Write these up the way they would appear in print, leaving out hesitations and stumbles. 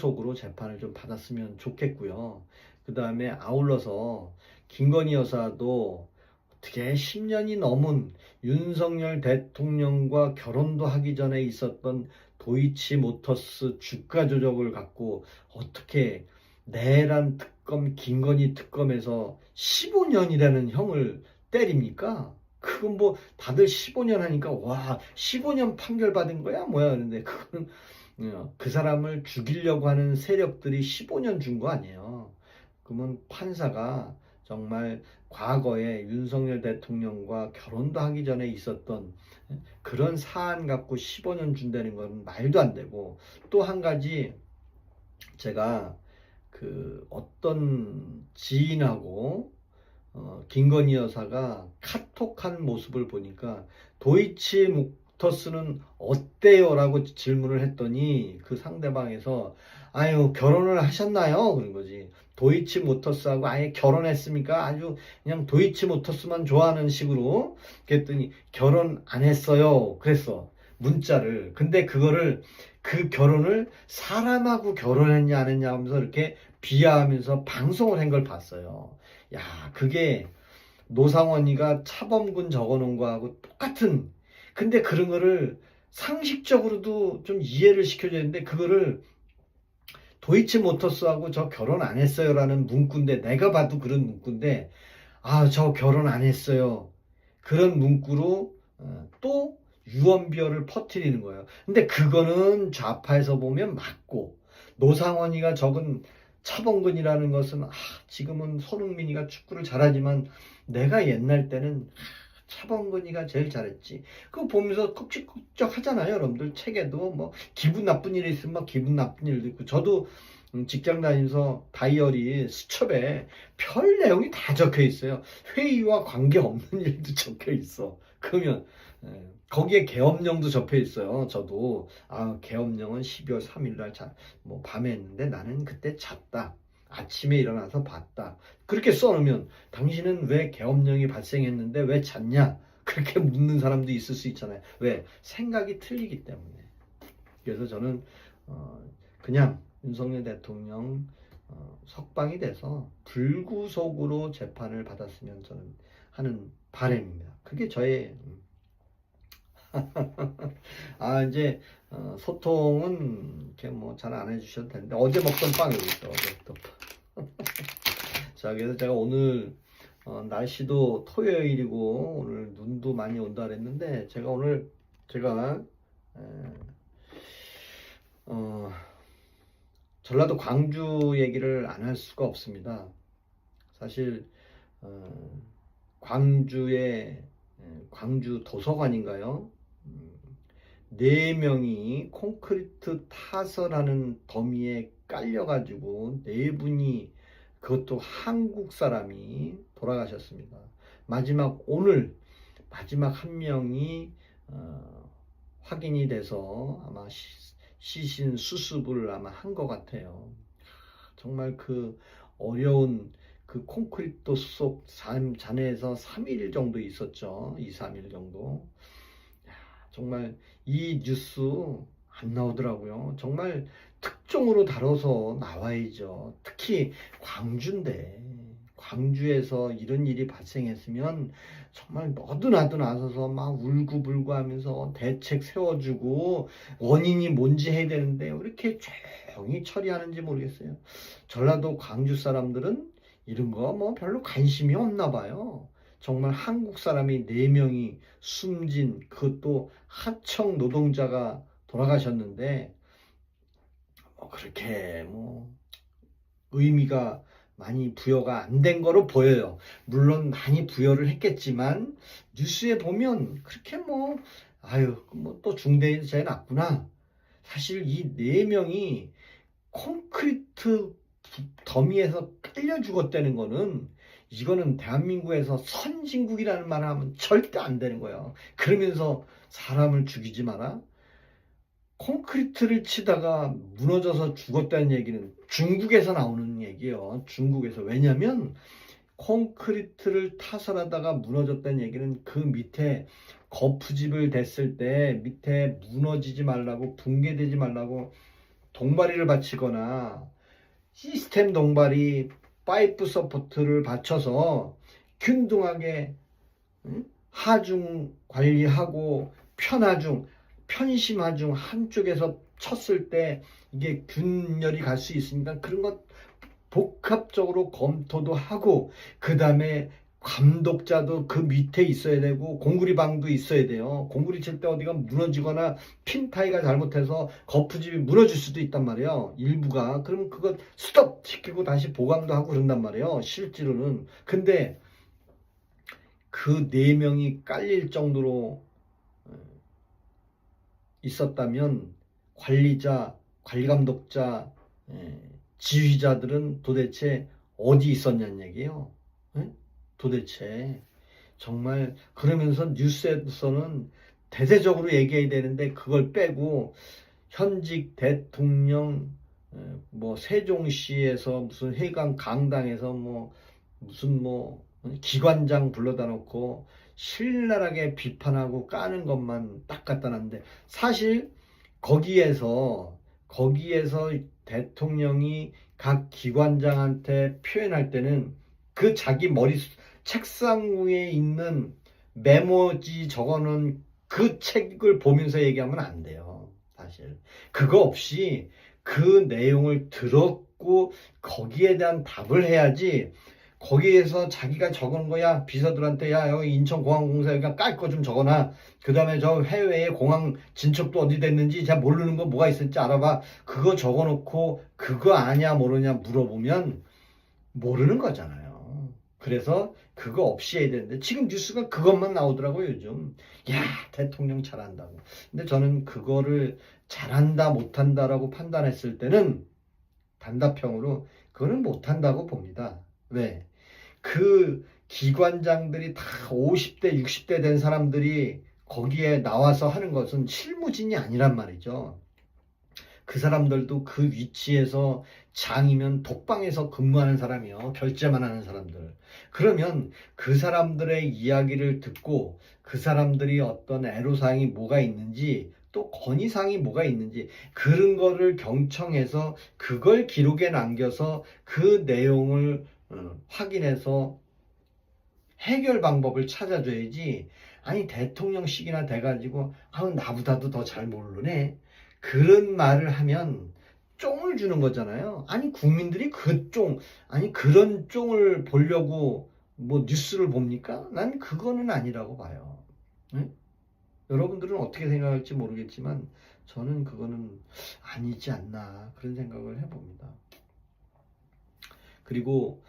불구속으로 재판을 좀 받았으면 좋겠고요. 그 다음에 아울러서 김건희 여사도 어떻게 10년이 넘은 윤석열 대통령과 결혼도 하기 전에 있었던 도이치모터스 주가 조작을 갖고 어떻게 내란 특검, 김건희 특검에서 15년이라는 형을 때립니까? 그건 뭐 다들 15년 하니까 와 15년 판결 받은 거야 뭐야 그런데 그건 그 사람을 죽이려고 하는 세력들이 15년 준 거 아니에요. 그러면 판사가 정말 과거에 윤석열 대통령과 결혼도 하기 전에 있었던 그런 사안 갖고 15년 준다는 건 말도 안 되고, 또 한 가지 제가 그 어떤 지인하고 김건희 여사가 카톡한 모습을 보니까 도이치모터스는 어때요? 라고 질문을 했더니 그 상대방에서 아유 결혼을 하셨나요? 그런 거지. 도이치모터스하고 아예 결혼했습니까? 아주 그냥 도이치모터스만 좋아하는 식으로. 그랬더니 결혼 안 했어요. 그랬어. 문자를. 근데 그거를 그 결혼을 사람하고 결혼했냐 안 했냐 하면서 이렇게 비하하면서 방송을 한 걸 봤어요. 야, 그게 노상원이가 차범근 적어놓은 거하고 똑같은. 근데 그런 거를 상식적으로도 좀 이해를 시켜줘야 되는데 그거를 도이치모터스하고 저 결혼 안 했어요라는 문구인데, 내가 봐도 그런 문구인데 아, 저 결혼 안 했어요. 그런 문구로 또 유언비어를 퍼뜨리는 거예요. 근데 그거는 좌파에서 보면 맞고, 노상원이가 적은 차범근이라는 것은 지금은 손흥민이가 축구를 잘하지만 내가 옛날 때는 차범근이가 제일 잘했지. 그거 보면서 꺽적꺽적 하잖아요. 여러분들 책에도 뭐 기분 나쁜 일이 있으면 막 기분 나쁜 일도 있고, 저도 직장 다니면서 다이어리 수첩에 별 내용이 다 적혀 있어요. 회의와 관계없는 일도 적혀 있어. 그러면 거기에 계엄령도 적혀 있어요. 저도 계엄령은 12월 3일 날 뭐 밤에 했는데 나는 그때 잤다. 아침에 일어나서 봤다. 그렇게 써놓으면 당신은 왜 계엄령이 발생했는데 왜 잤냐? 그렇게 묻는 사람도 있을 수 있잖아요. 왜? 생각이 틀리기 때문에. 그래서 저는 그냥 윤석열 대통령 석방이 돼서 불구속으로 재판을 받았으면 저는 하는 바람입니다. 그게 저의 이제 소통은 이렇게 뭐 잘 안 해주셔도 되는데 어제 먹던 빵 여기 있어. 어제 또 자, 그래서 제가 오늘 날씨도 토요일이고 오늘 눈도 많이 온다 그랬는데 제가 오늘 전라도 광주 얘기를 안 할 수가 없습니다. 사실 광주 도서관인가요? 4명이 콘크리트 타설하는 더미에 깔려가지고 4분이, 그것도 한국 사람이 돌아가셨습니다. 오늘 마지막 한 명이 확인이 돼서 아마 시신 수습을 아마 한 것 같아요. 정말 그 어려운 그 콘크리트 속 잔해에서 3일 정도 있었죠. 2, 3일 정도. 정말 이 뉴스 안 나오더라고요. 정말 특종으로 다뤄서 나와야죠. 특히 광주에서 이런 일이 발생했으면 정말 너도 나도 나서서 막 울고불고 하면서 대책 세워주고 원인이 뭔지 해야 되는데 왜 이렇게 조용히 처리하는지 모르겠어요. 전라도 광주 사람들은 이런 거 뭐 별로 관심이 없나 봐요. 정말 한국 사람이 4명이 숨진, 그것도 하청 노동자가 돌아가셨는데 그렇게 뭐 의미가 많이 부여가 안 된 거로 보여요. 물론 많이 부여를 했겠지만 뉴스에 보면 그렇게 뭐 또 중대에서 제일 낫구나. 사실 이 4명이 콘크리트 더미에서 깔려 죽었다는 거는, 이거는 대한민국에서 선진국이라는 말을 하면 절대 안 되는 거예요. 그러면서 사람을 죽이지 마라. 콘크리트를 치다가 무너져서 죽었다는 얘기는 중국에서 나오는 얘기예요. 중국에서. 왜냐면 콘크리트를 타설하다가 무너졌다는 얘기는 그 밑에 거푸집을 댔을 때 밑에 무너지지 말라고, 붕괴되지 말라고 동바리를 바치거나 시스템 동바리 파이프 서포트를 받쳐서 균등하게 하중 관리하고 편하중, 편심하중 한쪽에서 쳤을 때 이게 균열이 갈 수 있으니까 그런 것 복합적으로 검토도 하고, 그 다음에 감독자도 그 밑에 있어야 되고 공구리방도 있어야 돼요. 공구리 칠 때 어디가 무너지거나 핀 타이가 잘못해서 거푸집이 무너질 수도 있단 말이에요. 일부가. 그럼 그거 스톱 시키고 다시 보강도 하고 그런단 말이에요. 실제로는. 근데 그 4명이 깔릴 정도로 있었다면 관리자, 관리감독자, 지휘자들은 도대체 어디 있었냐는 얘기예요. 도대체 정말. 그러면서 뉴스에서는 대대적으로 얘기해야 되는데 그걸 빼고 현직 대통령 뭐 세종시에서 무슨 해강 강당에서 뭐 무슨 뭐 기관장 불러다 놓고 신랄하게 비판하고 까는 것만 딱 갖다 놨는데, 사실 거기에서 대통령이 각 기관장한테 표현할 때는 그 자기 머리 책상 위에 있는 메모지 적어놓은 그 책을 보면서 얘기하면 안 돼요. 사실 그거 없이 그 내용을 들었고 거기에 대한 답을 해야지. 거기에서 자기가 적은 거야, 비서들한테 야 여기 인천공항공사 여기가 깔 거 좀 적어놔, 그 다음에 저 해외에 공항 진척도 어디 됐는지 제가 모르는 거 뭐가 있을지 알아봐, 그거 적어놓고 그거 아냐 모르냐 물어보면 모르는 거잖아요. 그래서 그거 없이 해야 되는데 지금 뉴스가 그것만 나오더라고요 요즘. 야 대통령 잘한다고. 근데 저는 그거를 잘한다 못한다라고 판단했을 때는 단답형으로 그거는 못한다고 봅니다. 왜? 그 기관장들이 다 50대 60대 된 사람들이 거기에 나와서 하는 것은 실무진이 아니란 말이죠. 그 사람들도 그 위치에서 장이면 독방에서 근무하는 사람이요. 결제만 하는 사람들. 그러면 그 사람들의 이야기를 듣고 그 사람들이 어떤 애로사항이 뭐가 있는지 또 건의사항이 뭐가 있는지 그런 거를 경청해서 그걸 기록에 남겨서 그 내용을 확인해서 해결 방법을 찾아줘야지. 아니 대통령식이나 돼가지고 나보다도 더 잘 모르네 그런 말을 하면 쫑을 주는 거잖아요. 아니 국민들이 그런 쫑을 보려고 뭐 뉴스를 봅니까? 난 그거는 아니라고 봐요. 응? 여러분들은 어떻게 생각할지 모르겠지만 저는 그거는 아니지 않나 그런 생각을 해봅니다. 그리고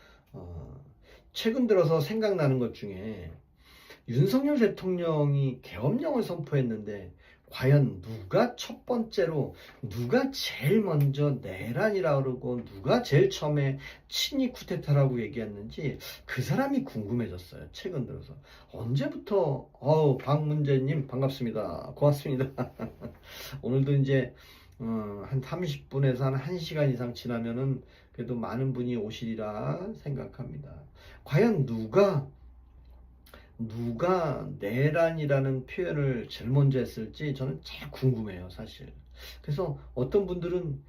최근 들어서 생각나는 것 중에 윤석열 대통령이 계엄령을 선포했는데 과연 누가 첫 번째로, 누가 제일 먼저 내란이라고 그러고 누가 제일 처음에 친위 쿠데타라고 얘기했는지 그 사람이 궁금해졌어요. 최근 들어서. 언제부터 박문재님 반갑습니다. 고맙습니다. 오늘도 이제 한 30분에서 한 1시간 이상 지나면은 그래도 많은 분이 오시리라 생각합니다. 과연 누가 내란이라는 표현을 제일 먼저 했을지 저는 제일 궁금해요, 사실. 그래서 어떤 분들은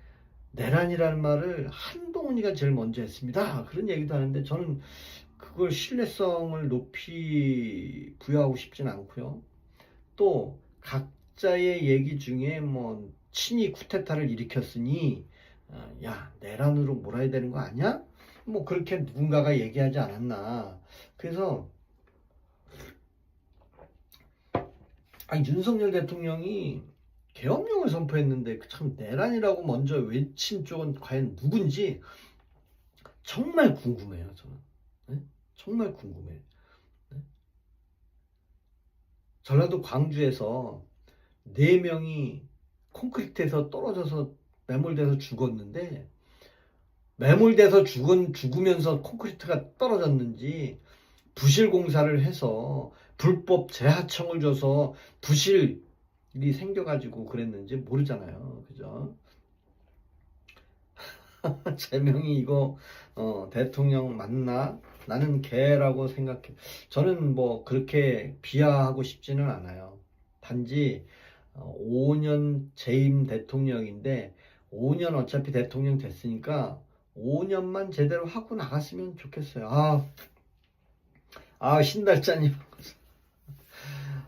내란이라는 말을 한동훈이가 제일 먼저 했습니다, 그런 얘기도 하는데 저는 그걸 신뢰성을 높이 부여하고 싶진 않고요. 또 각자의 얘기 중에 뭐 친위 쿠데타를 일으켰으니 야 내란으로 몰아야 되는 거 아니야? 뭐 그렇게 누군가가 얘기하지 않았나. 그래서 윤석열 대통령이 계엄령을 선포했는데 참 내란이라고 먼저 외친 쪽은 과연 누군지 정말 궁금해요. 저는. 네? 정말 궁금해요. 네? 전라도 광주에서 4명이 콘크리트에서 떨어져서 매몰돼서 죽었는데, 매몰돼서 죽으면서 콘크리트가 떨어졌는지 부실 공사를 해서 불법 재하청을 줘서 부실이 생겨가지고 그랬는지 모르잖아요. 그죠? 제명이 이거 대통령 맞나? 나는 개라고 생각해. 저는 뭐 그렇게 비하하고 싶지는 않아요. 단지 5년 재임 대통령인데 5년 어차피 대통령 됐으니까 5년만 제대로 하고 나갔으면 좋겠어요. 신달짜님.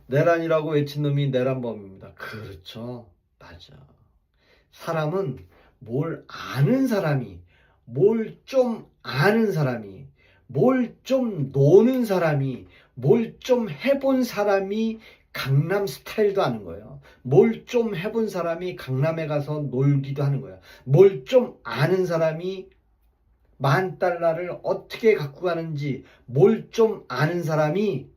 내란이라고 외친 놈이 내란범입니다. 그렇죠. 맞아. 사람은 뭘 아는 사람이, 뭘 좀 아는 사람이, 뭘 좀 노는 사람이, 뭘 좀 해본 사람이 강남 스타일도 하는 거예요. 뭘 좀 해본 사람이 강남에 가서 놀기도 하는 거예요. 뭘 좀 아는 사람이 $10,000를 어떻게 갖고 가는지, 뭘 좀 아는 사람이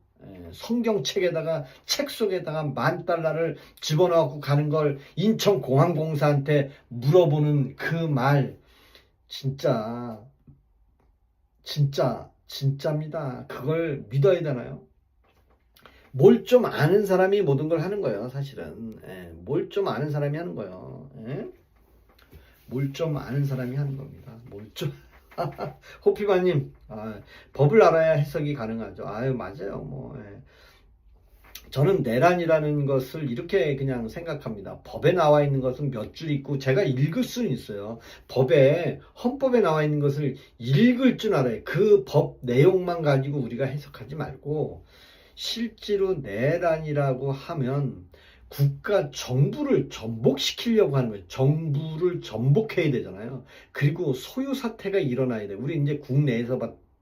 성경책에다가, 책 속에다가 $10,000를 집어넣고 가는 걸 인천공항공사한테 물어보는 그 말, 진짜입니다. 그걸 믿어야 되나요? 뭘 좀 아는 사람이 모든 걸 하는 거예요, 사실은. 뭘 좀 아는 사람이 하는 거예요. 뭘 좀 아는 사람이 하는 겁니다. 호피바님, 법을 알아야 해석이 가능하죠. 맞아요. 저는 내란이라는 것을 이렇게 그냥 생각합니다. 법에 나와 있는 것은 몇 줄 있고 제가 읽을 수는 있어요. 헌법에 나와 있는 것을 읽을 줄 알아요. 그 법 내용만 가지고 우리가 해석하지 말고, 실제로 내란이라고 하면 정부를 전복시키려고 하는 거예요. 정부를 전복해야 되잖아요. 그리고 소요 사태가 일어나야 돼요. 우리 이제 국내에서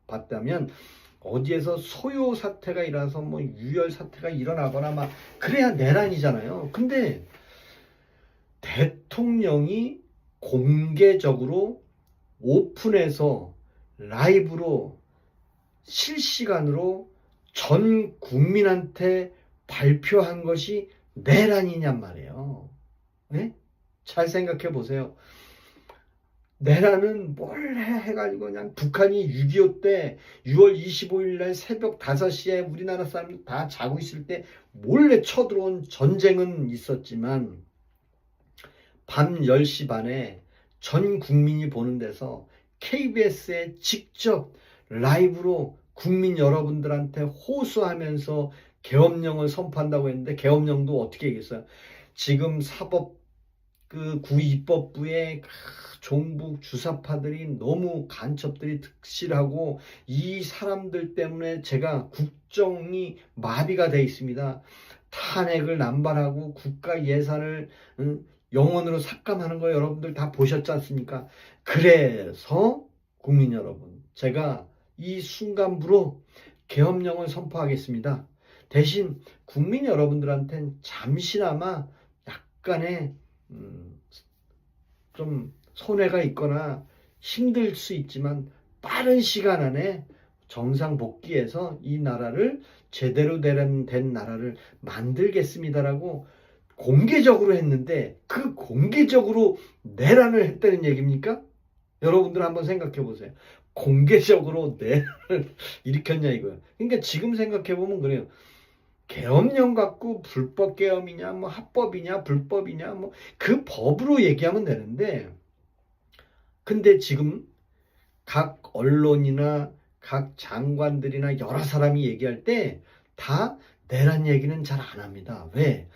봤다면 어디에서 소요 사태가 일어나서 유혈 사태가 일어나거나 그래야 내란이잖아요. 근데 대통령이 공개적으로 오픈해서 라이브로 실시간으로 전 국민한테 발표한 것이 내란이냔 말이에요. 네? 잘 생각해 보세요. 내란은 몰래 해가지고 그냥 북한이 6.25 때 6월 25일 날 새벽 5시에 우리나라 사람들 다 자고 있을 때 몰래 쳐들어온 전쟁은 있었지만, 밤 10시 반에 전 국민이 보는 데서 KBS에 직접 라이브로 국민 여러분들한테 호소하면서 계엄령을 선포한다고 했는데, 계엄령도 어떻게 얘기했어요? 지금 구입법부의 종북 주사파들이 너무 간첩들이 득실하고 이 사람들 때문에 제가 국정이 마비가 돼 있습니다. 탄핵을 남발하고 국가 예산을 영원으로 삭감하는 거 여러분들 다 보셨지 않습니까? 그래서 국민 여러분, 제가 이 순간부로 계엄령을 선포하겠습니다. 대신 국민 여러분들한테는 잠시나마 약간의 좀 손해가 있거나 힘들 수 있지만 빠른 시간 안에 정상 복귀해서 이 나라를 제대로 된 나라를 만들겠습니다라고 공개적으로 했는데, 그 공개적으로 내란을 했다는 얘기입니까? 여러분들 한번 생각해 보세요. 공개적으로 내란을 일으켰냐 이거예요. 그러니까 지금 생각해 보면 그래요. 계엄령 갖고 불법 계엄이냐, 합법이냐, 불법이냐, 그 법으로 얘기하면 되는데, 근데 지금 각 언론이나 각 장관들이나 여러 사람이 얘기할 때 다 내란 얘기는 잘 안 합니다. 왜?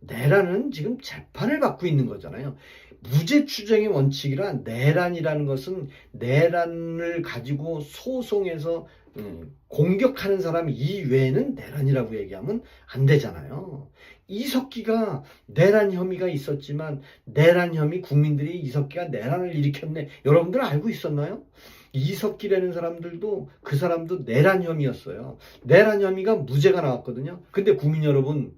내란은 지금 재판을 받고 있는 거잖아요. 무죄 추정의 원칙이라, 내란이라는 것은 내란을 가지고 소송해서 공격하는 사람 이외에는 내란이라고 얘기하면 안 되잖아요. 이석기가 내란 혐의가 있었지만, 내란 혐의, 국민들이 이석기가 내란을 일으켰네, 여러분들 알고 있었나요? 이석기라는 사람들도, 그 사람도 내란 혐의였어요. 내란 혐의가 무죄가 나왔거든요. 근데 국민 여러분,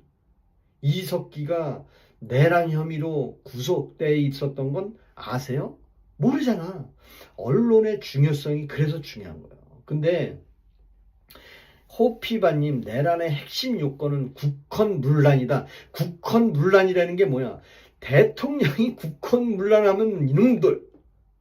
이석기가 내란 혐의로 구속돼 있었던 건 아세요? 모르잖아. 언론의 중요성이 그래서 중요한 거예요. 근데 호피바님, 내란의 핵심 요건은 국헌문란이다. 국헌문란이라는 게 뭐야? 대통령이 국헌문란하면 이놈들,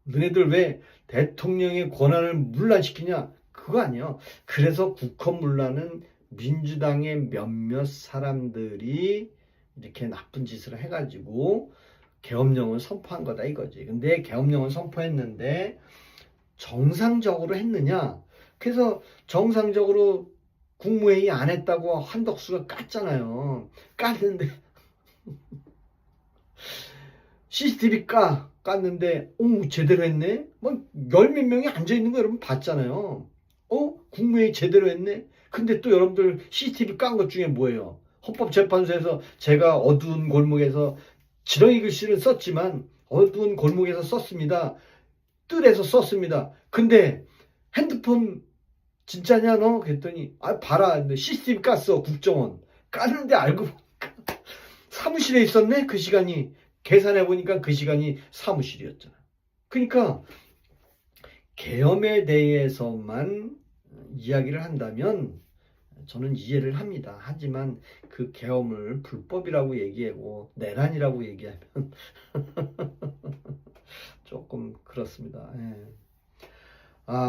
너네들 왜 대통령의 권한을 문란시키냐? 그거 아니에요. 그래서 국헌문란은 민주당의 몇몇 사람들이 이렇게 나쁜 짓을 해가지고 계엄령을 선포한 거다 이거지. 근데 계엄령을 선포했는데 정상적으로 했느냐? 그래서 정상적으로 국무회의 안 했다고 한덕수가 깠잖아요. 깠는데 CCTV 깠는데 제대로 했네. 뭐 열 몇 명이 앉아 있는 거 여러분 봤잖아요. 국무회의 제대로 했네. 근데 또 여러분들 CCTV 깐 것 중에 뭐예요? 헌법재판소에서 제가 어두운 골목에서 지렁이 글씨를 썼지만 어두운 골목에서 썼습니다. 뜰에서 썼습니다. 근데 핸드폰 진짜냐 너? 그랬더니 봐라. CCTV 깠어. 국정원. 까는데 알고 보니까 사무실에 있었네. 그 시간이. 계산해 보니까 그 시간이 사무실이었잖아. 그러니까 계엄에 대해서만 이야기를 한다면 저는 이해를 합니다. 하지만 그 계엄을 불법이라고 얘기하고 내란이라고 얘기하면 조금 그렇습니다. 예.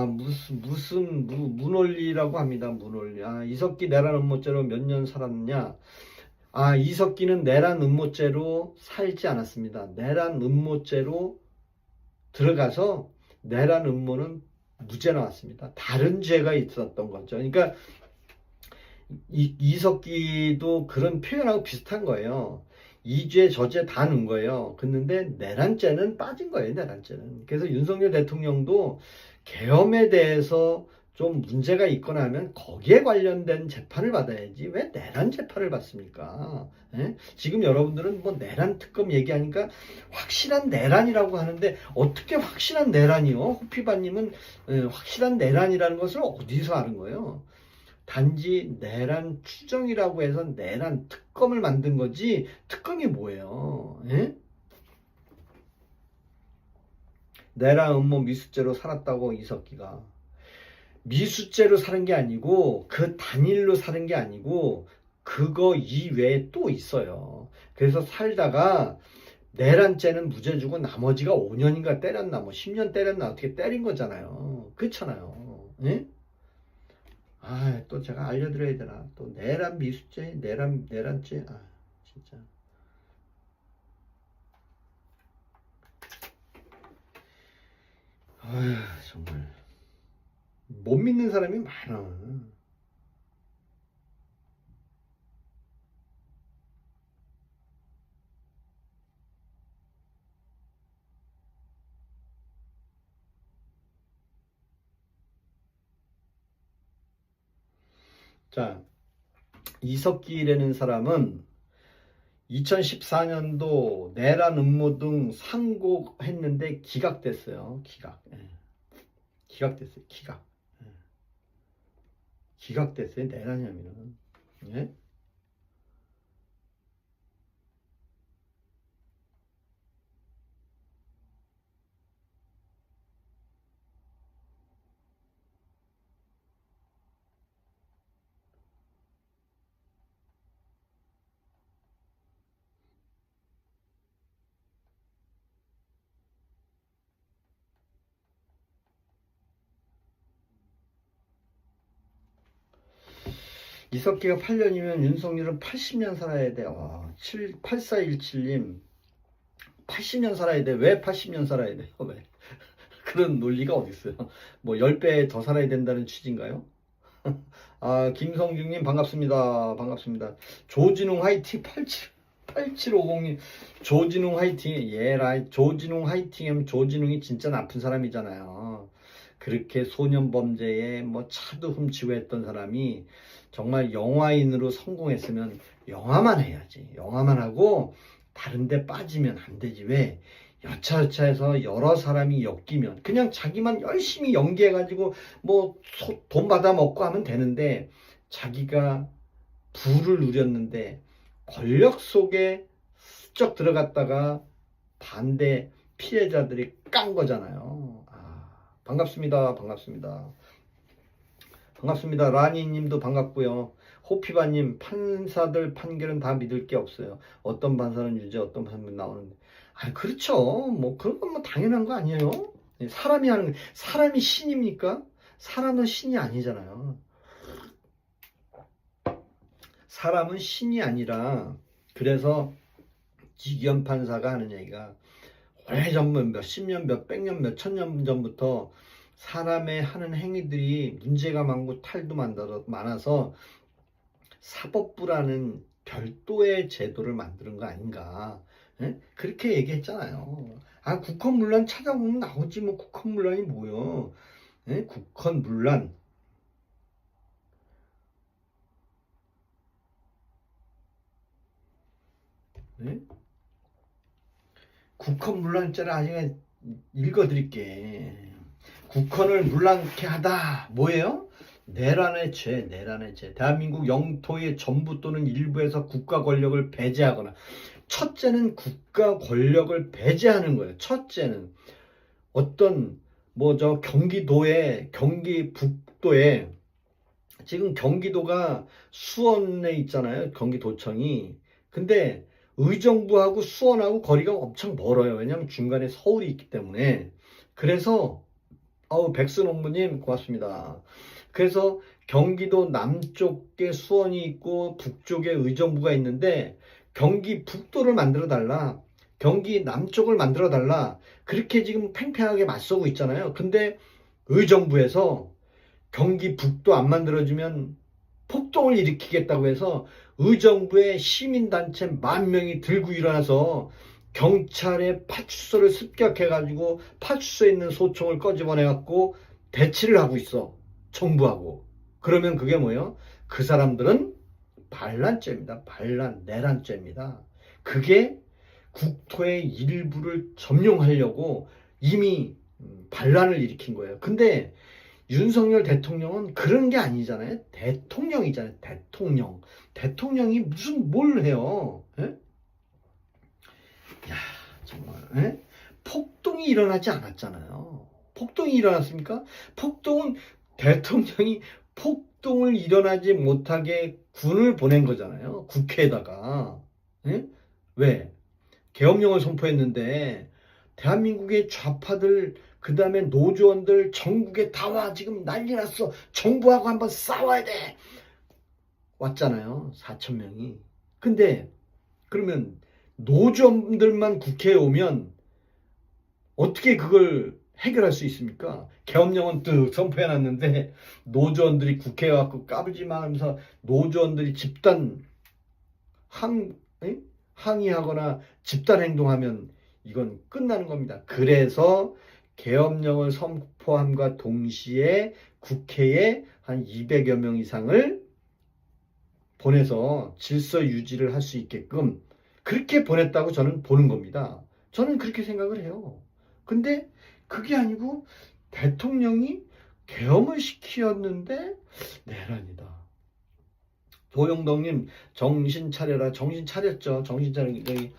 무슨 문원리라고 합니다. 문원리. 이석기 내란 음모죄로 몇 년 살았느냐? 이석기는 내란 음모죄로 살지 않았습니다. 내란 음모죄로 들어가서 내란 음모는 무죄 나왔습니다. 다른 죄가 있었던 거죠. 그러니까 이석기도 그런 표현하고 비슷한 거예요. 이 죄 저 죄 다 넣은 거예요. 그런데 내란죄는 빠진 거예요. 내란죄는. 그래서 윤석열 대통령도 계엄에 대해서 좀 문제가 있거나 하면 거기에 관련된 재판을 받아야지 왜 내란 재판을 받습니까? 예? 지금 여러분들은 뭐 내란 특검 얘기하니까 확실한 내란이라고 하는데 어떻게 확실한 내란이요? 호피바님은 확실한 내란이라는 것을 어디서 아는 거예요? 단지 내란 추정이라고 해서 내란 특검을 만든 거지 특검이 뭐예요? 예? 내란 음모 미수죄로 살았다고 이석기가 미수죄로 사는 게 아니고 그 단일로 사는 게 아니고 그거 이외에 또 있어요. 그래서 살다가 내란죄는 무죄 주고 나머지가 5년인가 때렸나 뭐 10년 때렸나 어떻게 때린 거잖아요. 그렇잖아요. 예? 또 제가 알려드려야 되나. 또 내란 미수죄, 내란죄. 진짜. 정말. 못 믿는 사람이 많아. 자, 이석기라는 사람은 2014년도 내란 음모 등 상고했는데 기각됐어요. 기각. 기각됐어요. 기각. 기각됐어요. 내란 혐의는. 예? 이석기가 8년이면 윤석열은 80년 살아야 돼. 8417님 80년 살아야 돼. 왜 80년 살아야 돼요? 왜? 그런 논리가 어디 있어요? 뭐 10배 더 살아야 된다는 취지인가요? 김성중님 반갑습니다. 반갑습니다. 조진웅 화이팅 8750님 조진웅 화이팅. 조진웅 화이팅하면 조진웅이 진짜 나쁜 사람이잖아요. 그렇게 소년범죄에 뭐 차도 훔치고 했던 사람이 정말 영화인으로 성공했으면 영화만 해야지. 영화만 하고 다른 데 빠지면 안 되지. 왜? 여차여차해서 여러 사람이 엮이면 그냥 자기만 열심히 연기해가지고 뭐 돈 받아 먹고 하면 되는데 자기가 부를 누렸는데 권력 속에 슬쩍 들어갔다가 반대 피해자들이 깐 거잖아요. 반갑습니다. 반갑습니다. 반갑습니다. 라니님도 반갑고요. 호피바님 판사들 판결은 다 믿을 게 없어요. 어떤 판사는 유죄 어떤 판사는 나오는데 그렇죠. 뭐 그런 건 뭐 당연한 거 아니에요. 사람이 하는 사람이 신입니까? 사람은 신이 아니잖아요. 사람은 신이 아니라 그래서 지기현 판사가 하는 얘기가 오래전 몇십 년, 몇백 년, 몇천 년 전부터 사람의 하는 행위들이 문제가 많고 탈도 많아서 사법부라는 별도의 제도를 만드는 거 아닌가. 예? 그렇게 얘기했잖아요. 아, 국헌문란 찾아보면 나오지 뭐. 국헌문란이 뭐요? 예? 국헌문란. 예? 국헌문란죄를 아직 읽어드릴게. 국헌을 문란케 하다. 뭐예요? 내란의 죄, 내란의 죄. 대한민국 영토의 전부 또는 일부에서 국가 권력을 배제하거나. 첫째는 국가 권력을 배제하는 거예요. 첫째는 어떤 뭐 저 경기도에, 경기 북도에, 지금 경기도가 수원에 있잖아요. 경기도청이. 근데 의정부하고 수원하고 거리가 엄청 멀어요. 왜냐하면 중간에 서울이 있기 때문에. 그래서 백순 업무님 고맙습니다. 그래서 경기도 남쪽에 수원이 있고 북쪽에 의정부가 있는데 경기 북도를 만들어 달라. 경기 남쪽을 만들어 달라. 그렇게 지금 팽팽하게 맞서고 있잖아요. 근데 의정부에서 경기 북도 안 만들어주면 폭동을 일으키겠다고 해서 의정부의 시민단체 10,000명이 들고 일어나서 경찰의 파출소를 습격해가지고 파출소에 있는 소총을 꺼집어내갖고 대치를 하고 있어. 정부하고. 그러면 그게 뭐예요? 그 사람들은 반란죄입니다. 반란, 내란죄입니다. 그게 국토의 일부를 점령하려고 이미 반란을 일으킨 거예요. 근데 윤석열 대통령은 그런 게 아니잖아요. 대통령이잖아요. 대통령. 대통령이 무슨 뭘 해요? 예? 야, 정말. 예? 폭동이 일어나지 않았잖아요. 폭동이 일어났습니까? 폭동은 대통령이 폭동을 일어나지 못하게 군을 보낸 거잖아요. 국회에다가. 예? 왜? 계엄령을 선포했는데 대한민국의 좌파들, 그 다음에 노조원들 전국에 다 와. 지금 난리 났어. 정부하고 한번 싸워야 돼. 왔잖아요. 4,000명이. 근데 그러면 노조원들만 국회에 오면 어떻게 그걸 해결할 수 있습니까? 계엄령은 또 선포해놨는데 노조원들이 국회에 와서 까불지마 하면서 노조원들이 집단 항의하거나 집단 행동하면 이건 끝나는 겁니다. 그래서 계엄령을 선포함과 동시에 국회에 한 200여 명 이상을 보내서 질서 유지를 할 수 있게끔 그렇게 보냈다고 저는 보는 겁니다. 저는 그렇게 생각을 해요. 근데 그게 아니고 대통령이 계엄을 시켰는데 내란이다. 조영덕님 정신 차려라. 정신 차렸죠. 정신 차린 여기.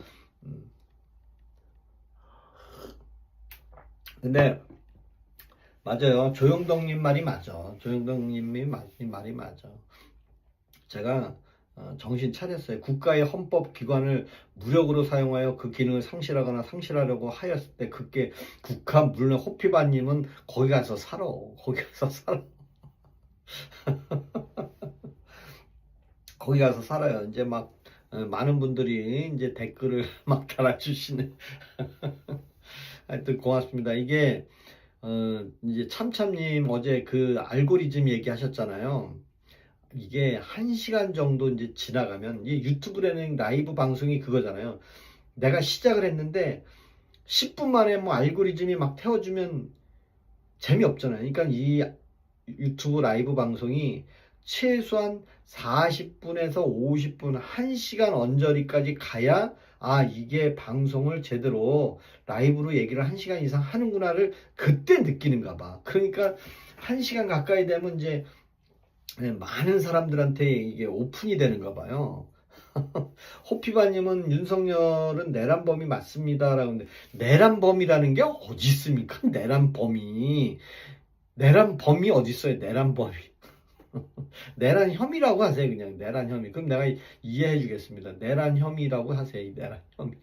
근데 맞아요. 조영덕님 말이 맞아. 조영덕님이 말이 맞아. 제가 정신 차렸어요. 국가의 헌법기관을 무력으로 사용하여 그 기능을 상실하거나 상실하려고 하였을 때 그게 국가 물론 호피바님은 거기 가서 살아. 거기 가서 살아. 거기 가서 살아요. 이제 막 많은 분들이 이제 댓글을 막 달아주시네. 하여튼 고맙습니다. 이게 이제 참참님 어제 그 알고리즘 얘기하셨잖아요. 이게 1시간 정도 이제 지나가면 이 유튜브라는 라이브 방송이 그거잖아요. 내가 시작을 했는데 10분 만에 뭐 알고리즘이 막 태워주면 재미없잖아요. 그러니까 이 유튜브 라이브 방송이 최소한 40분에서 50분, 1시간 언저리까지 가야 이게 방송을 제대로 라이브로 얘기를 1시간 이상 하는구나를 그때 느끼는가 봐. 그러니까 1시간 가까이 되면 이제 많은 사람들한테 이게 오픈이 되는가 봐요. 호피바님은 윤석열은 내란범이 맞습니다. 라고 하는데, 내란범이라는 게 어디 있습니까? 내란범이 어디 있어요? 내란범이. 내란 혐의라고 하세요. 그냥 내란 혐의. 그럼 내가 이해해 주겠습니다. 내란 혐의라고 하세요. 이 내란 혐의.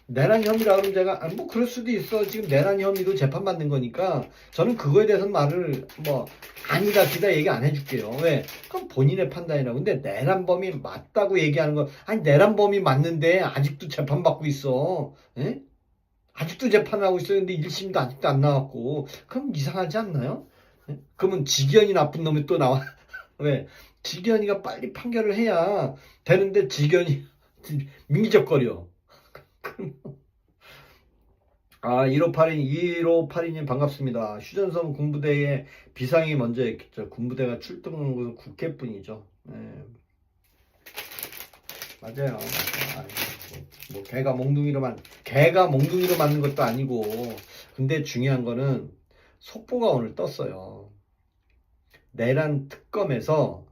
내란 혐의라고 하면 제가 뭐 그럴 수도 있어. 지금 내란 혐의도 재판받는 거니까 저는 그거에 대해서는 말을 뭐 아니다 기다 얘기 안 해줄게요. 왜? 그건 본인의 판단이라고. 근데 내란범이 맞다고 얘기하는 거 아니 내란범이 맞는데 아직도 재판받고 있어. 에? 아직도 재판을 하고 있어요. 근데 1심도 아직도 안 나왔고 그럼 이상하지 않나요? 에? 그러면 직연이 나쁜 놈이 또 나와. 왜? 직연이가 빨리 판결을 해야 되는데 직연이 민기적거려. 아, 1582님 반갑습니다. 휴전선 군부대에 비상이 먼저 있겠죠. 군부대가 출동한 것은 국회뿐이죠. 네. 맞아요. 뭐 개가 몽둥이로 맞는 것도 아니고. 근데 중요한 거는 속보가 오늘 떴어요. 내란 특검에서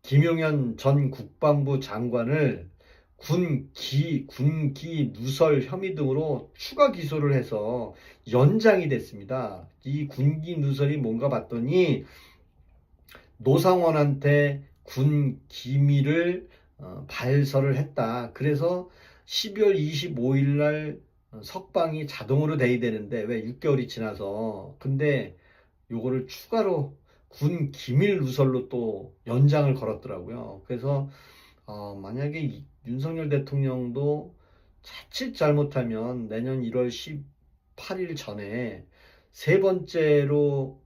김용현 전 국방부 장관을 군기 누설 혐의 등으로 추가 기소를 해서 연장이 됐습니다. 이 군기 누설이 뭔가 봤더니 노상원한테 군 기밀을 발설을 했다. 그래서 12월 25일 날 석방이 자동으로 돼야 되는데 왜 6개월이 지나서 근데 요거를 추가로 군 기밀 누설로 또 연장을 걸었더라고요. 그래서 만약에 윤석열 대통령도 자칫 잘못하면 내년 1월 18일 전에 세 번째로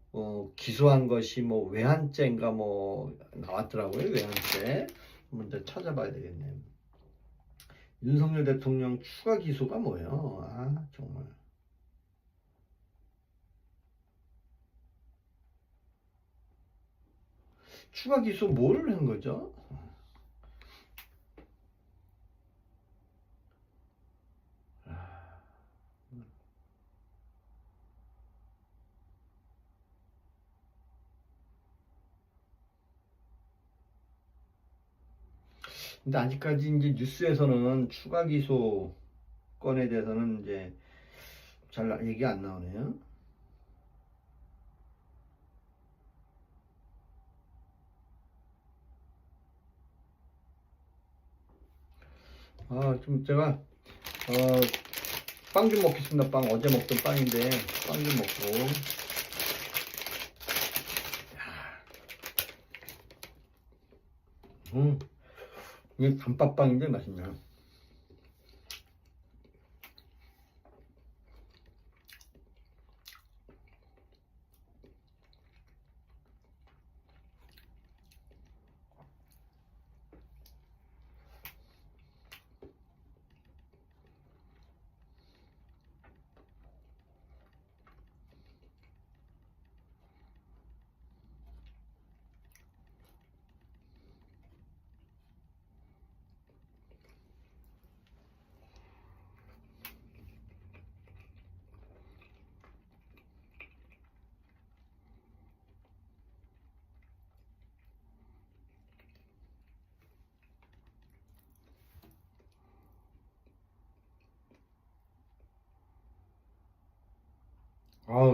기소한 것이 뭐 외환죄인가 뭐 나왔더라고요. 외환죄. 먼저 찾아봐야 되겠네요. 윤석열 대통령 추가 기소가 뭐예요? 아, 정말. 추가 기소 뭘 한 거죠? 근데 아직까지 이제 뉴스에서는 추가 기소 건에 대해서는 이제 잘 얘기 안 나오네요. 좀 제가 빵 좀 먹겠습니다. 빵 어제 먹던 빵인데 빵 좀 먹고. 이게 단팥빵인데 맛있네요.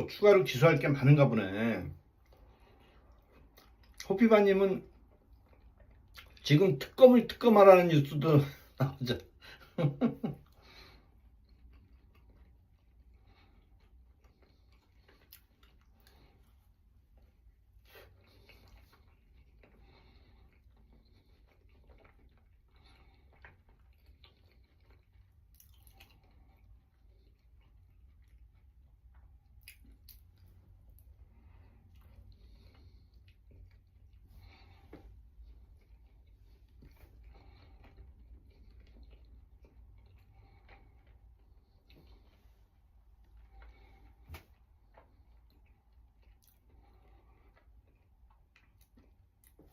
추가로 기소할 게 많은가 보네. 호피바님은 지금 특검하라는 뉴스도 나오죠.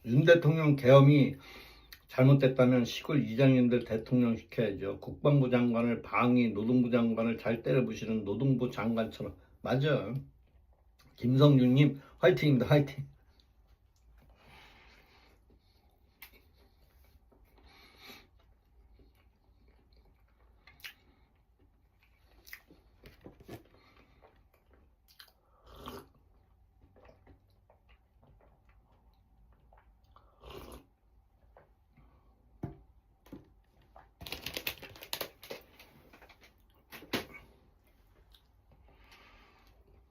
윤 대통령 계엄이 잘못됐다면 시골 이장님들 대통령 시켜야죠. 국방부 장관을 방위, 노동부 장관을 잘 때려부시는 노동부 장관처럼. 맞아. 김성준님 화이팅입니다. 화이팅.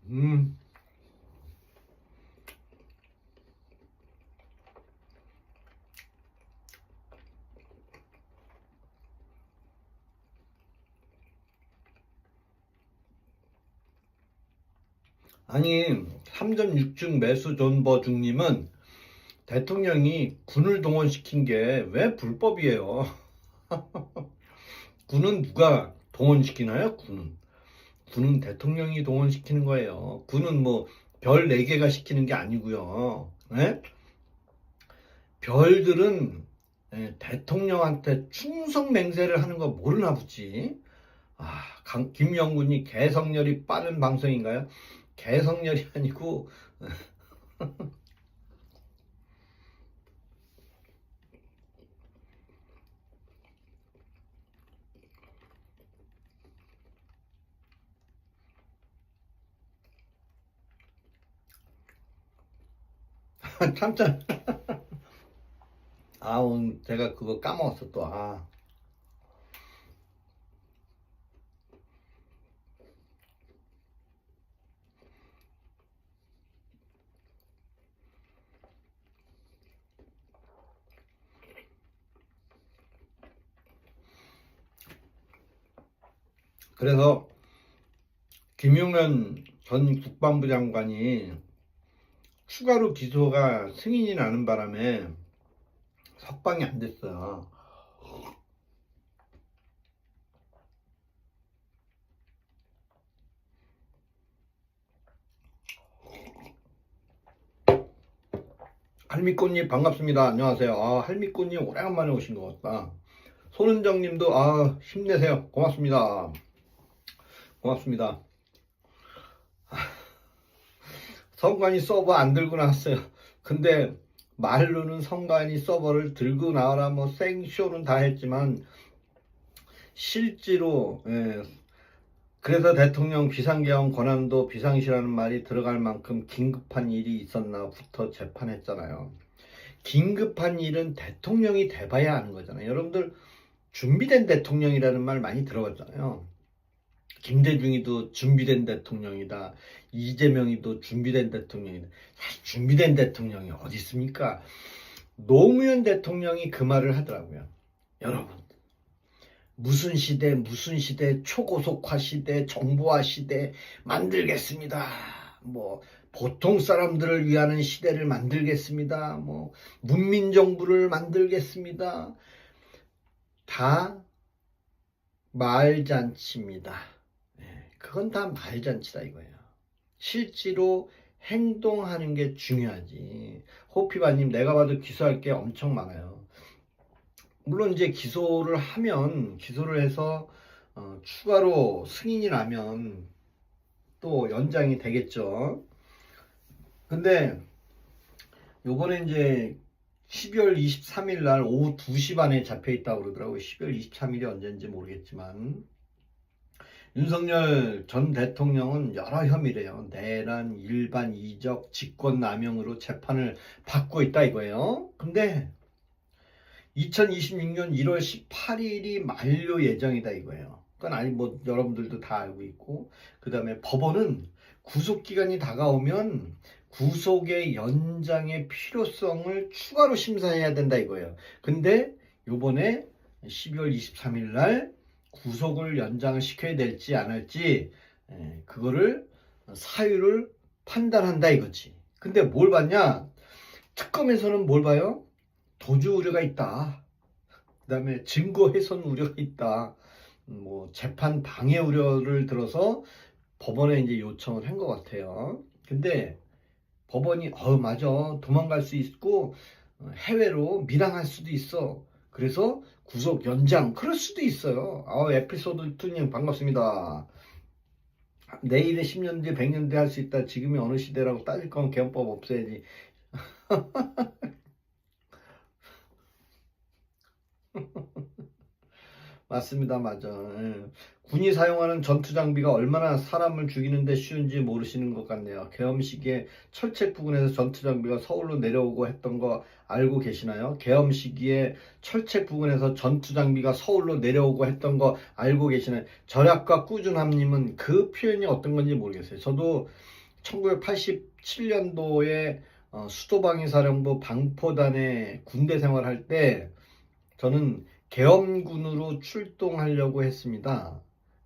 음. 아니 3.6중 매수 존버 중님은 대통령이 군을 동원시킨 게 왜 불법이에요? 군은 누가 동원시키나요? 군은 대통령이 동원시키는 거예요. 군은 뭐 별 4개가 시키는 게 아니고요. 네? 별들은 대통령한테 충성 맹세를 하는 거 모르나 보지. 김영군이 개성열이 빠른 방송인가요? 개성열이 아니고 참참. 오늘 제가 그거 까먹었어 또. 그래서 김용현 전 국방부 장관이 추가로 기소가 승인이 나는 바람에 석방이 안 됐어요. 할미꽃님 반갑습니다. 안녕하세요. 할미꽃님 오래간만에 오신 것 같다. 손은정님도 힘내세요. 고맙습니다. 고맙습니다. 성관이 서버 안 들고 나왔어요. 근데 말로는 성관이 서버를 들고 나와라 뭐 생쇼는 다 했지만 실제로 그래서 대통령 비상계엄 권한도 비상시라는 말이 들어갈 만큼 긴급한 일이 있었나부터 재판했잖아요. 긴급한 일은 대통령이 돼봐야 하는 거잖아요. 여러분들 준비된 대통령이라는 말 많이 들어봤잖아요. 김대중이도 준비된 대통령이다. 이재명이도 준비된 대통령이다. 사실 준비된 대통령이 어디 있습니까? 노무현 대통령이 그 말을 하더라고요. 여러분, 무슨 시대 초고속화 시대 정보화 시대 만들겠습니다. 뭐 보통 사람들을 위하는 시대를 만들겠습니다. 뭐 문민정부를 만들겠습니다. 다 말잔치입니다. 그건 다 말잔치다 이거예요. 실제로 행동하는 게 중요하지. 호피바님, 내가 봐도 기소할 게 엄청 많아요. 물론 이제 기소를 해서 추가로 승인이 나면 또 연장이 되겠죠. 근데 요번에 이제 12월 23일 날 오후 2시 반에 잡혀 있다고 그러더라고요. 12월 23일이 언제인지 모르겠지만 윤석열 전 대통령은 여러 혐의래요. 내란, 일반, 이적, 직권남용으로 재판을 받고 있다 이거예요. 근데 2026년 1월 18일이 만료 예정이다 이거예요. 그건 뭐 여러분들도 다 알고 있고, 그 다음에 법원은 구속기간이 다가오면 구속의 연장의 필요성을 추가로 심사해야 된다 이거예요. 근데 요번에 12월 23일 날 구속을 연장을 시켜야 될지 안 할지 그거를 사유를 판단한다 이거지. 근데 뭘 봤냐? 특검에서는 뭘 봐요? 도주 우려가 있다. 그 다음에 증거 훼손 우려가 있다. 뭐 재판 방해 우려를 들어서 법원에 이제 요청을 한 것 같아요. 근데 법원이 맞아, 도망갈 수 있고 해외로 밀항할 수도 있어. 그래서 구속 연장 그럴 수도 있어요. 에피소드 2님 반갑습니다. 내일에 10년 뒤에 100년 뒤에 할 수 있다. 지금이 어느 시대라고 따질 거면 개헌법 없애야지. 맞습니다. 맞아. 군이 사용하는 전투 장비가 얼마나 사람을 죽이는데 쉬운지 모르시는 것 같네요. 계엄 시기에 철책 부근에서 전투 장비가 서울로 내려오고 했던 거 알고 계시나요? 계엄 시기에 철책 부근에서 전투 장비가 서울로 내려오고 했던 거 알고 계시나요? 절약과 꾸준함님은 그 표현이 어떤 건지 모르겠어요. 저도 1987년도에 수도방위사령부 방포단에 군대 생활할 때 저는 계엄군으로 출동하려고 했습니다.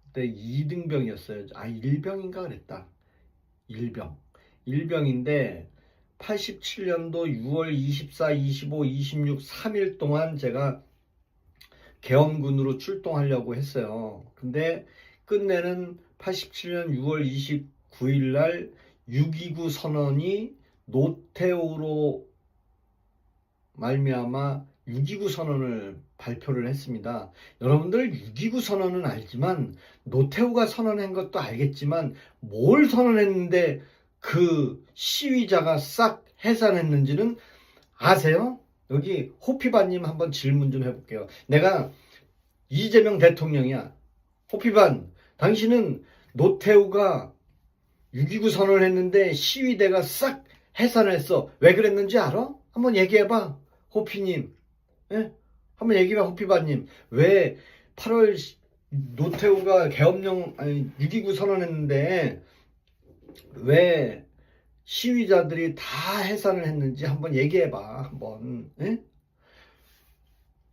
그때 2등병이었어요. 1병인가 그랬다. 1병인데 87년도 6월 24, 25, 26, 3일 동안 제가 계엄군으로 출동하려고 했어요. 근데 끝내는 87년 6월 29일 날 6.29 선언이 노태우로 말미암아 6.29 선언을 발표를 했습니다. 여러분들 6.29 선언은 알지만 노태우가 선언한 것도 알겠지만 뭘 선언했는데 그 시위자가 싹 해산했는지는 아세요? 여기 호피바님 한번 질문 좀 해볼게요. 내가 이재명 대통령이야. 호피반, 당신은 노태우가 6.29 선언을 했는데 시위대가 싹 해산했어. 왜 그랬는지 알아? 한번 얘기해봐. 호피님. 예? 한번 얘기해봐, 호피바님. 왜 8월 노태우가 계엄령, 아니, 6.29 선언했는데 왜 시위자들이 다 해산을 했는지 한번 얘기해봐. 한번. 예?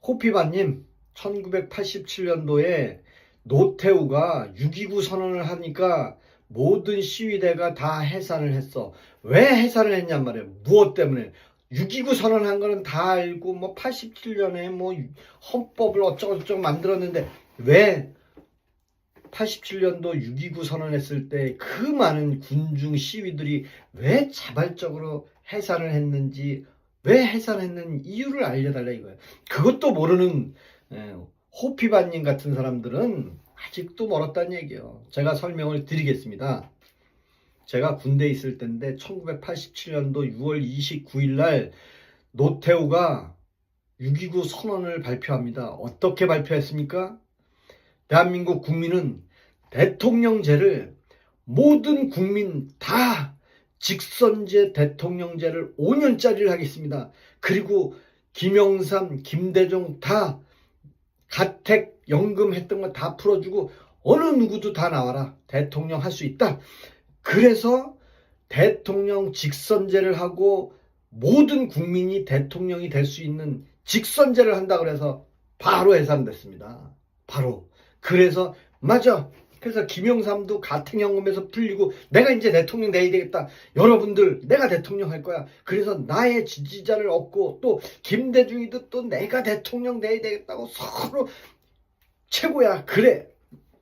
호피바님, 1987년도에 노태우가 6.29 선언을 하니까 모든 시위대가 다 해산을 했어. 왜 해산을 했냔 말이에요. 무엇 때문에? 6.29 선언한 거는 다 알고 뭐 87년에 뭐 헌법을 어쩌고저쩌고 만들었는데 왜 87년도 6.29 선언했을 때 그 많은 군중 시위들이 왜 자발적으로 해산을 했는지, 왜 해산했는 이유를 알려달라 이거예요. 그것도 모르는 호피바님 같은 사람들은 아직도 멀었다는 얘기예요. 제가 설명을 드리겠습니다. 제가 군대에 있을 때인데 1987년도 6월 29일 날 노태우가 6.29 선언을 발표합니다. 어떻게 발표했습니까? 대한민국 국민은 대통령제를 모든 국민 다 직선제 대통령제를 5년짜리를 하겠습니다. 그리고 김영삼, 김대중 다 가택 연금 했던 거 다 풀어주고 어느 누구도 다 나와라. 대통령 할 수 있다. 그래서 대통령 직선제를 하고 모든 국민이 대통령이 될 수 있는 직선제를 한다 그래서 바로 해산됐습니다. 바로. 그래서 맞아. 그래서 김영삼도 가택연금에서 풀리고 내가 이제 대통령 돼야 되겠다. 여러분들 내가 대통령 할 거야. 그래서 나의 지지자를 얻고 또 김대중이도 또 내가 대통령 돼야 되겠다고 서로 최고야. 그래.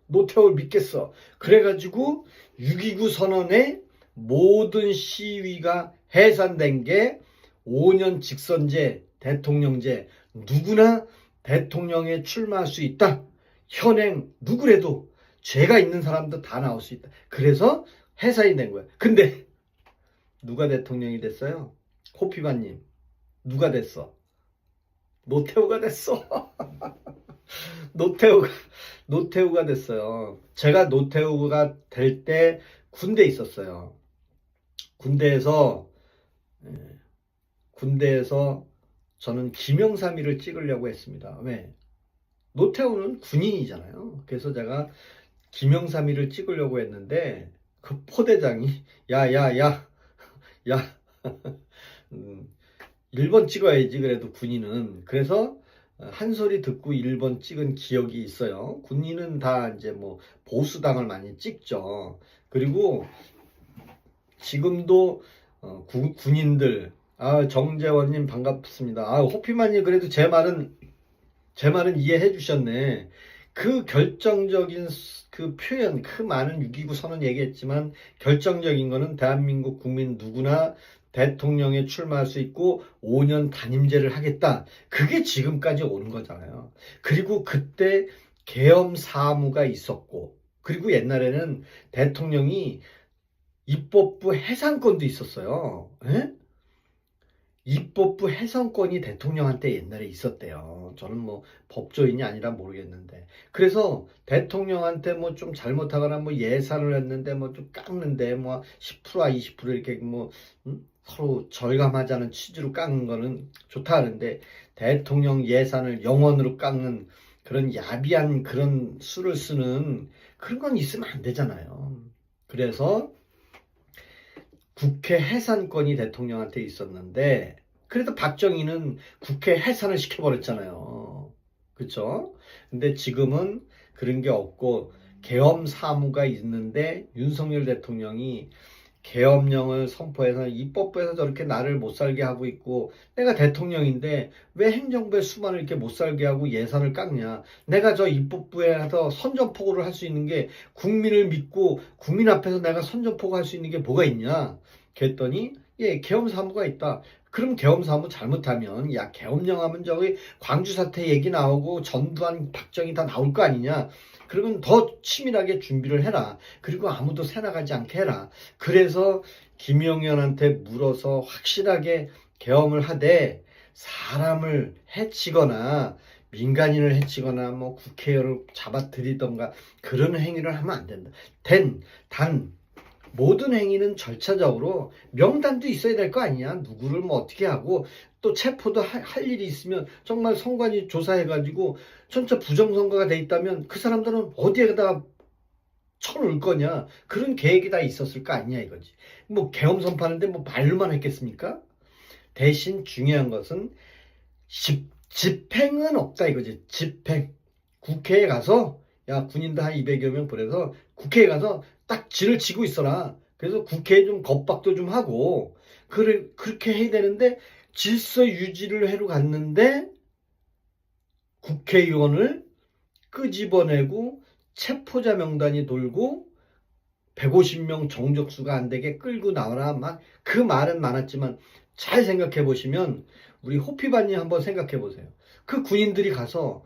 노태우를 믿겠어. 그래가지고 6.29 선언에 모든 시위가 해산된 게 5년 직선제 대통령제, 누구나 대통령에 출마할 수 있다. 현행 누구래도 죄가 있는 사람도 다 나올 수 있다. 그래서 해산이 된 거야. 근데 누가 대통령이 됐어요? 호피바님. 누가 됐어? 노태우가 됐어. 노태우가 됐어요. 제가 노태우가 될 때 군대에 있었어요. 군대에서 저는 김영삼이를 찍으려고 했습니다. 왜? 노태우는 군인이잖아요. 그래서 제가 김영삼이를 찍으려고 했는데 그 포대장이 야 1번 찍어야지 그래도 군인은. 그래서 한 소리 듣고 1번 찍은 기억이 있어요. 군인은 다 이제 뭐 보수당을 많이 찍죠. 그리고 지금도 군인들 정재원님 반갑습니다. 호피만님 그래도 제 말은 이해해 주셨네. 그 결정적인 그 표현, 그 많은 6.29 선언 얘기했지만 결정적인 거는 대한민국 국민 누구나 대통령에 출마할 수 있고 5년 단임제를 하겠다. 그게 지금까지 온 거잖아요. 그리고 그때 계엄 사무가 있었고, 그리고 옛날에는 대통령이 입법부 해산권도 있었어요. 에? 입법부 해산권이 대통령한테 옛날에 있었대요. 저는 뭐 법조인이 아니라 모르겠는데. 그래서 대통령한테 뭐 좀 잘못하거나 뭐 예산을 했는데 뭐 좀 깎는데 뭐 10%와 20% 이렇게 뭐 서로 절감하자는 취지로 깎는 거는 좋다 하는데 대통령 예산을 영원으로 깎는 그런 야비한 그런 수를 쓰는 그런 건 있으면 안 되잖아요. 그래서 국회 해산권이 대통령한테 있었는데 그래도 박정희는 국회 해산을 시켜버렸잖아요. 그렇죠? 근데 지금은 그런 게 없고 계엄 사무가 있는데 윤석열 대통령이 계엄령을 선포해서 입법부에서 저렇게 나를 못 살게 하고 있고, 내가 대통령인데 왜 행정부의 수반을 이렇게 못 살게 하고 예산을 깎냐. 내가 저 입법부에서 선전포고를 할 수 있는 게, 국민을 믿고 국민 앞에서 내가 선전포고 할 수 있는 게 뭐가 있냐. 그랬더니 예, 계엄사무가 있다. 그럼 계엄사무 잘못하면 야, 계엄령 하면 저기 광주 사태 얘기 나오고 전두환 박정희 다 나올 거 아니냐. 그러면 더 치밀하게 준비를 해라. 그리고 아무도 새나가지 않게 해라. 그래서 김용현한테 물어서 확실하게 계엄을 하되, 사람을 해치거나 민간인을 해치거나 뭐 국회의원을 잡아들이던가 그런 행위를 하면 안 된다. 단 모든 행위는 절차적으로 명단도 있어야 될 거 아니냐. 누구를 뭐 어떻게 하고, 또 체포도 할 일이 있으면 정말 선관위 조사해가지고 전체 부정선거가 돼 있다면 그 사람들은 어디에다가 쳐놓을 거냐. 그런 계획이 다 있었을 거 아니냐 이거지. 뭐 계엄 선포하는데 뭐 말로만 했겠습니까? 대신 중요한 것은 집행은 없다 이거지. 집행. 국회에 가서 야, 군인들 한 200여 명 보내서 국회에 가서 딱 진을 치고 있어라. 그래서 국회에 좀 겁박도 좀 하고, 그렇게 해야 되는데, 질서 유지를 해로 갔는데 국회의원을 끄집어내고 체포자 명단이 돌고 150명 정적수가 안 되게 끌고 나와라. 막 그 말은 많았지만 잘 생각해 보시면, 우리 호피반님 한번 생각해 보세요. 그 군인들이 가서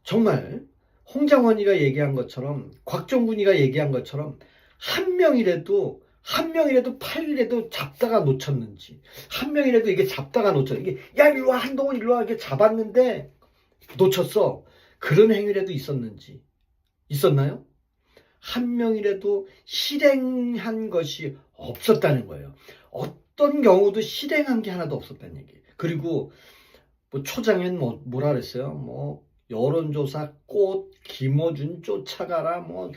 정말 홍장원이가 얘기한 것처럼, 곽종군이가 얘기한 것처럼 한 명이라도 8일에도 잡다가 놓쳤는지, 한 명이라도 이게 잡다가 놓쳤는지, 이게 야 일로와 한동훈 일로와 이렇게 잡았는데 놓쳤어. 그런 행위라도 있었나요? 한 명이라도 실행한 것이 없었다는 거예요. 어떤 경우도 실행한 게 하나도 없었다는 얘기예요. 그리고 뭐 초장엔 뭐라 그랬어요? 뭐 여론조사 꽃 김어준 쫓아가라. 뭐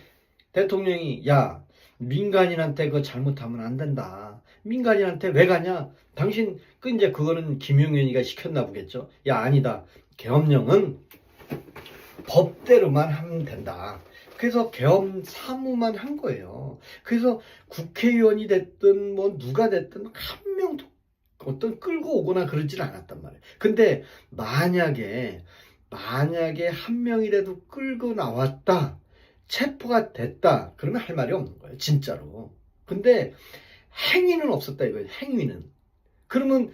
대통령이 야, 민간인한테 그거 잘못하면 안 된다. 민간인한테 왜 가냐? 당신 이제 그거는 김용현이가 시켰나 보겠죠. 야, 아니다. 계엄령은 법대로만 하면 된다. 그래서 계엄 사무만 한 거예요. 그래서 국회의원이 됐든 뭐 누가 됐든 한 명도 어떤 끌고 오거나 그러질 않았단 말이에요. 근데 만약에 한 명이라도 끌고 나왔다, 체포가 됐다, 그러면 할 말이 없는 거예요, 진짜로. 근데 행위는 없었다 이거예요. 행위는. 그러면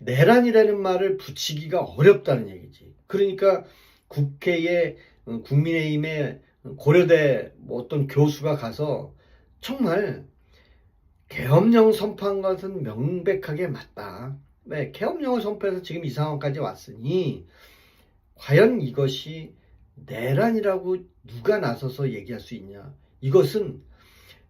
내란이라는 말을 붙이기가 어렵다는 얘기지. 그러니까 국회에 국민의힘에 고려대 뭐 어떤 교수가 가서 정말 계엄령 선포한 것은 명백하게 맞다. 네, 계엄령을 선포해서 지금 이 상황까지 왔으니 과연 이것이 내란이라고 누가 나서서 얘기할 수 있냐. 이것은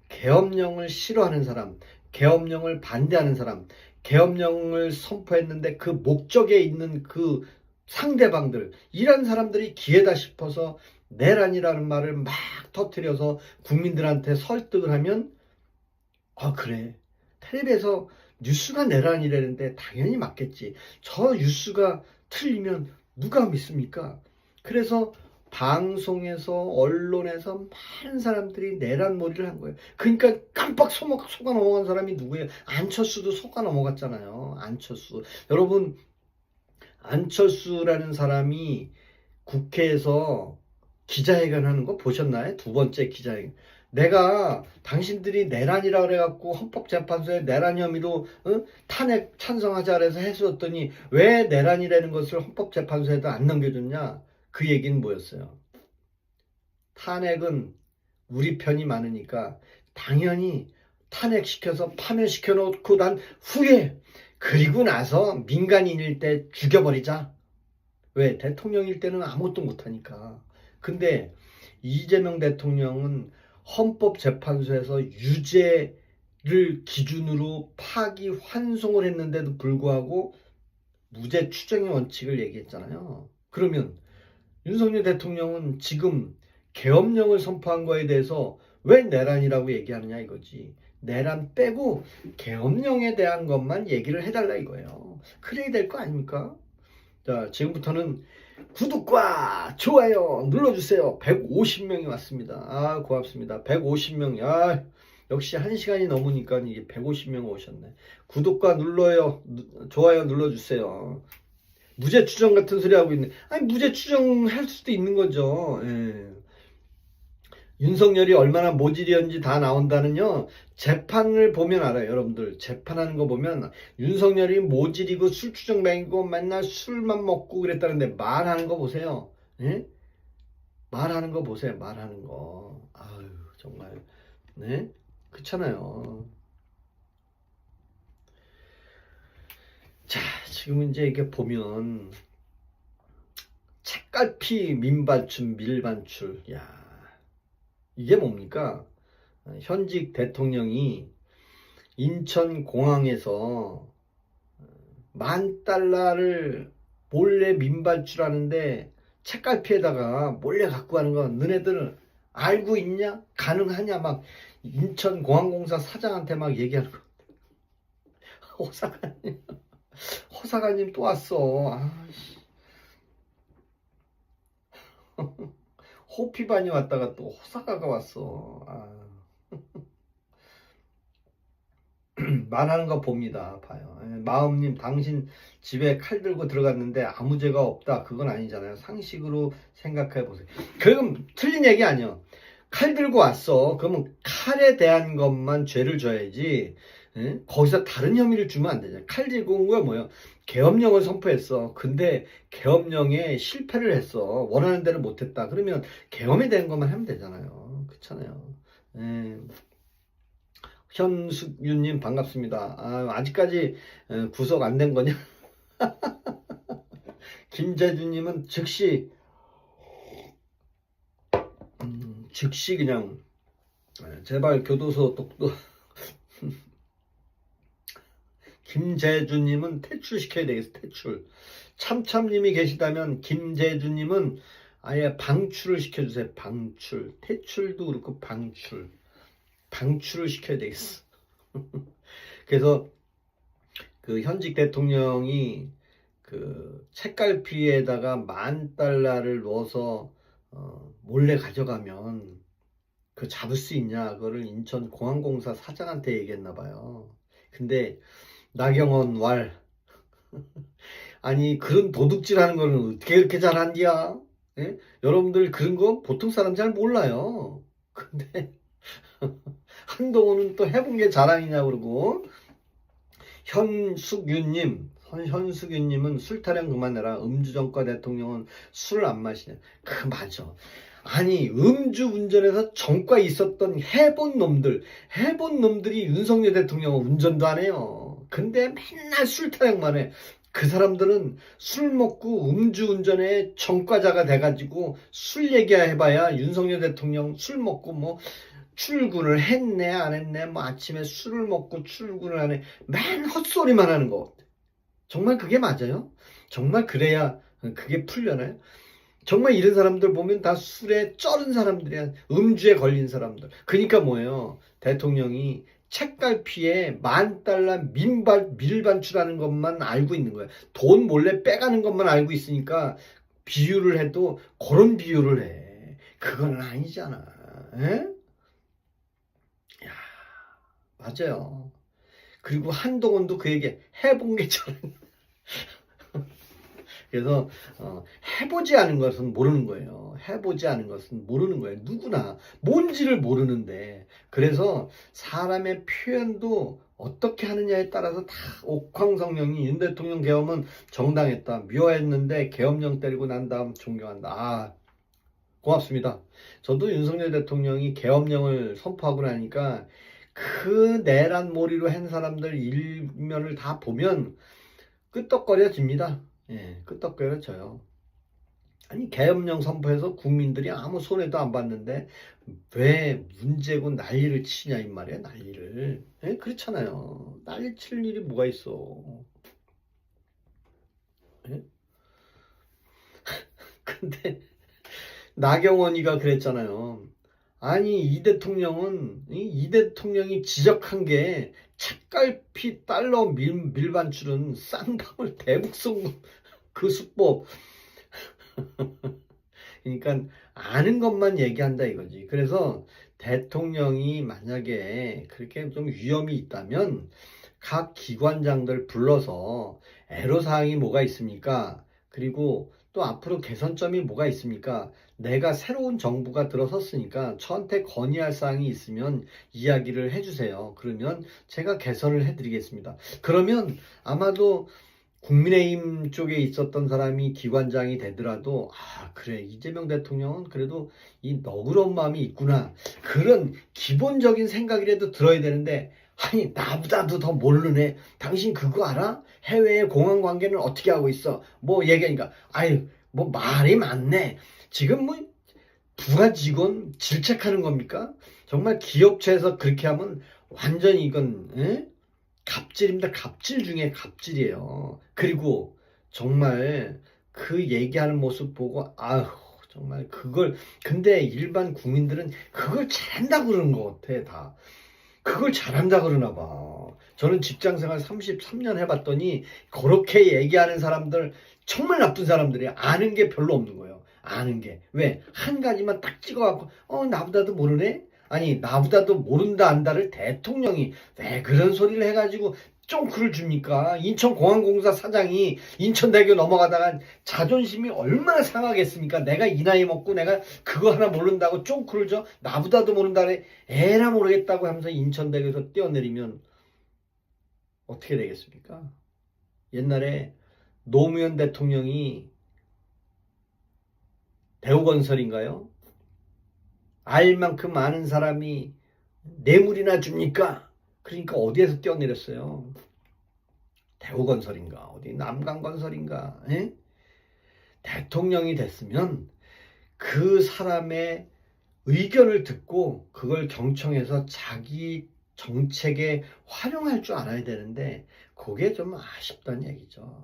계엄령을 싫어하는 사람, 계엄령을 반대하는 사람, 계엄령을 선포했는데 그 목적에 있는 그 상대방들, 이런 사람들이 기회다 싶어서 내란이라는 말을 막 터뜨려서 국민들한테 설득을 하면, 아 그래, 텔레비에서 뉴스가 내란이라는데 당연히 맞겠지. 저 뉴스가 틀리면 누가 믿습니까? 그래서 방송에서 언론에서 많은 사람들이 내란몰이를 한 거예요. 그러니까 깜빡 속아 넘어간 사람이 누구예요? 안철수도 속아 넘어갔잖아요. 안철수. 여러분, 안철수라는 사람이 국회에서 기자회견 하는 거 보셨나요? 두 번째 기자회견. 내가 당신들이 내란이라 그래갖고 헌법재판소에 내란 혐의로 탄핵 찬성하자 그래서 해주었더니 왜 내란이라는 것을 헌법재판소에도 안 넘겨줬냐? 그 얘기는 뭐였어요? 탄핵은 우리 편이 많으니까 당연히 탄핵시켜서 파면시켜 놓고 난 후에, 그리고 나서 민간인일 때 죽여버리자. 왜? 대통령일 때는 아무것도 못하니까. 근데 이재명 대통령은 헌법재판소에서 유죄를 기준으로 파기 환송을 했는데도 불구하고 무죄 추정의 원칙을 얘기했잖아요. 그러면 윤석열 대통령은 지금 계엄령을 선포한 거에 대해서 왜 내란이라고 얘기하느냐 이거지. 내란 빼고 계엄령에 대한 것만 얘기를 해달라 이거예요. 그래야 될 거 아닙니까? 자, 지금부터는 구독과 좋아요 눌러주세요. 150명이 왔습니다. 아, 고맙습니다. 150명. 아, 역시 1시간이 넘으니까 이게 150명 오셨네. 구독과 눌러요. 좋아요 눌러주세요. 무죄 추정 같은 소리 하고 있네. 아니 무죄 추정할 수도 있는 거죠. 예. 윤석열이 얼마나 모질이었는지 다 나온다는요. 재판을 보면 알아요. 여러분들 재판하는 거 보면 윤석열이 모질이고 술주정뱅이고 맨날 술만 먹고 그랬다는데 말하는 거 보세요. 예? 말하는 거 보세요. 말하는 거. 아유 정말 네? 그렇잖아요. 자 지금 이제 이렇게 보면 책갈피 민반출 밀반출 야 이게 뭡니까? 현직 대통령이 인천공항에서 $10,000를 몰래 민발출하는데 책갈피에다가 몰래 갖고 가는 건 너네들은 알고 있냐? 가능하냐? 막 인천공항공사 사장한테 막 얘기하는 거. 호사가님 또 왔어. 아이씨. 호피반이 왔다가 또 호사가가 왔어. 아. 말하는 거 봅니다. 봐요. 마음님 당신 집에 칼 들고 들어갔는데 아무 죄가 없다. 그건 아니잖아요. 상식으로 생각해 보세요. 그럼 틀린 얘기 아니야. 칼 들고 왔어. 그러면 칼에 대한 것만 죄를 져야지. 거기서 다른 혐의를 주면 안 되잖아. 칼 들고 온 거야 뭐야. 계엄령을 선포했어. 근데 계엄령에 실패를 했어. 원하는 대로 못했다. 그러면 계엄에 대한 것만 하면 되잖아요. 그렇잖아요. 현숙유님 반갑습니다. 아직까지 구속 안 된 거냐? 김재준님은 즉시 그냥 제발 교도소 똑똑. 김재준님은 퇴출시켜야 되겠어. 퇴출. 참참님이 계시다면 김재준님은 아예 방출을 시켜주세요. 방출. 퇴출도 그렇고 방출을 시켜야 되겠어. 그래서 그 현직 대통령이 그 책갈피에다가 $10,000를 넣어서 몰래 가져가면 그 잡을 수 있냐? 그거를 인천공항공사 사장한테 얘기했나 봐요. 근데 나경원 왈 아니 그런 도둑질하는 거는 어떻게 그렇게 잘한디야? 예? 여러분들 그런 거 보통 사람 잘 몰라요. 근데 한동훈은 또 해본 게 자랑이냐 그러고. 현숙윤님은 술 타령 그만해라. 음주정과 대통령은 술을 안 마시냐. 그 맞아. 아니 음주운전에서 정과 있었던 해본 놈들이 윤석열 대통령은 운전도 안 해요. 근데 맨날 술 타령만 해. 그 사람들은 술 먹고 음주운전에 전과자가 돼가지고 술 얘기해봐야 윤석열 대통령 술 먹고 뭐 출근을 했네 안 했네 뭐 아침에 술을 먹고 출근을 하네 맨 헛소리만 하는 거. 정말 그게 맞아요? 정말 그래야 그게 풀려나요? 정말 이런 사람들 보면 다 술에 쩔은 사람들이야. 음주에 걸린 사람들. 그러니까 뭐예요? 대통령이 책갈피에 $10,000 밀반출하는 것만 알고 있는 거야. 돈 몰래 빼가는 것만 알고 있으니까 비유를 해도 그런 비유를 해. 그건 아니잖아. 에? 야, 맞아요. 그리고 한동훈도 그 얘기 해본 게 잘. 그래서 해보지 않은 것은 모르는 거예요. 해보지 않은 것은 모르는 거예요. 누구나 뭔지를 모르는데. 그래서 사람의 표현도 어떻게 하느냐에 따라서 다 옥황성명이 윤 대통령 계엄은 정당했다. 묘했는데 계엄령 때리고 난 다음 존경한다. 고맙습니다. 저도 윤석열 대통령이 계엄령을 선포하고 나니까 그 내란 몰이로 한 사람들 일면을 다 보면 끄떡거려집니다. 예, 끄떡거려져요. 아니 계엄령 선포해서 국민들이 아무 손해도 안 봤는데 왜 문제고 난리를 치냐 이 말이야. 난리를. 예, 그렇잖아요. 난리 칠 일이 뭐가 있어. 예? 근데 나경원이가 그랬잖아요. 아니 이 대통령이 지적한 게 책갈피 달러 밀반출은 쌍방울 대북송금 그 수법. 그러니까 아는 것만 얘기한다 이거지. 그래서 대통령이 만약에 그렇게 좀 위험이 있다면 각 기관장들 불러서 애로사항이 뭐가 있습니까? 그리고 또 앞으로 개선점이 뭐가 있습니까? 내가 새로운 정부가 들어섰으니까 저한테 건의할 사항이 있으면 이야기를 해주세요. 그러면 제가 개선을 해드리겠습니다. 그러면 아마도 국민의힘 쪽에 있었던 사람이 기관장이 되더라도 그래 이재명 대통령은 그래도 이 너그러운 마음이 있구나 그런 기본적인 생각이라도 들어야 되는데 아니 나보다도 더 모르네 당신 그거 알아? 해외의 공항 관계는 어떻게 하고 있어? 뭐 얘기하니까 아유 뭐 말이 많네 지금 뭐 부하 직원 질책하는 겁니까? 정말 기업체에서 그렇게 하면 완전히 이건 갑질입니다. 갑질 중에 갑질이에요. 그리고 정말 그 얘기하는 모습 보고 아휴 정말 그걸 근데 일반 국민들은 그걸 잘한다고 그러는 것 같아 다. 그걸 잘한다 그러나 봐. 저는 직장생활 33년 해봤더니 그렇게 얘기하는 사람들 정말 나쁜 사람들이야. 아는 게 별로 없는 거예요. 아는 게. 왜? 한 가지만 딱 찍어갖고 나보다도 모르네? 아니 나보다도 모른다 안다를 대통령이 왜 그런 소리를 해가지고 쫑크를 줍니까? 인천공항공사 사장이 인천대교 넘어가다가 자존심이 얼마나 상하겠습니까? 내가 이 나이 먹고 내가 그거 하나 모른다고 쫑크를 줘? 나보다도 모른다래 에라 모르겠다고 하면서 인천대교에서 뛰어내리면 어떻게 되겠습니까? 옛날에 노무현 대통령이 대우건설인가요? 알 만큼 많은 사람이 뇌물이나 줍니까? 그러니까 어디에서 뛰어내렸어요? 대우건설인가 어디 남강건설인가 대통령이 됐으면 그 사람의 의견을 듣고 그걸 경청해서 자기 정책에 활용할 줄 알아야 되는데 그게 좀 아쉽다는 얘기죠.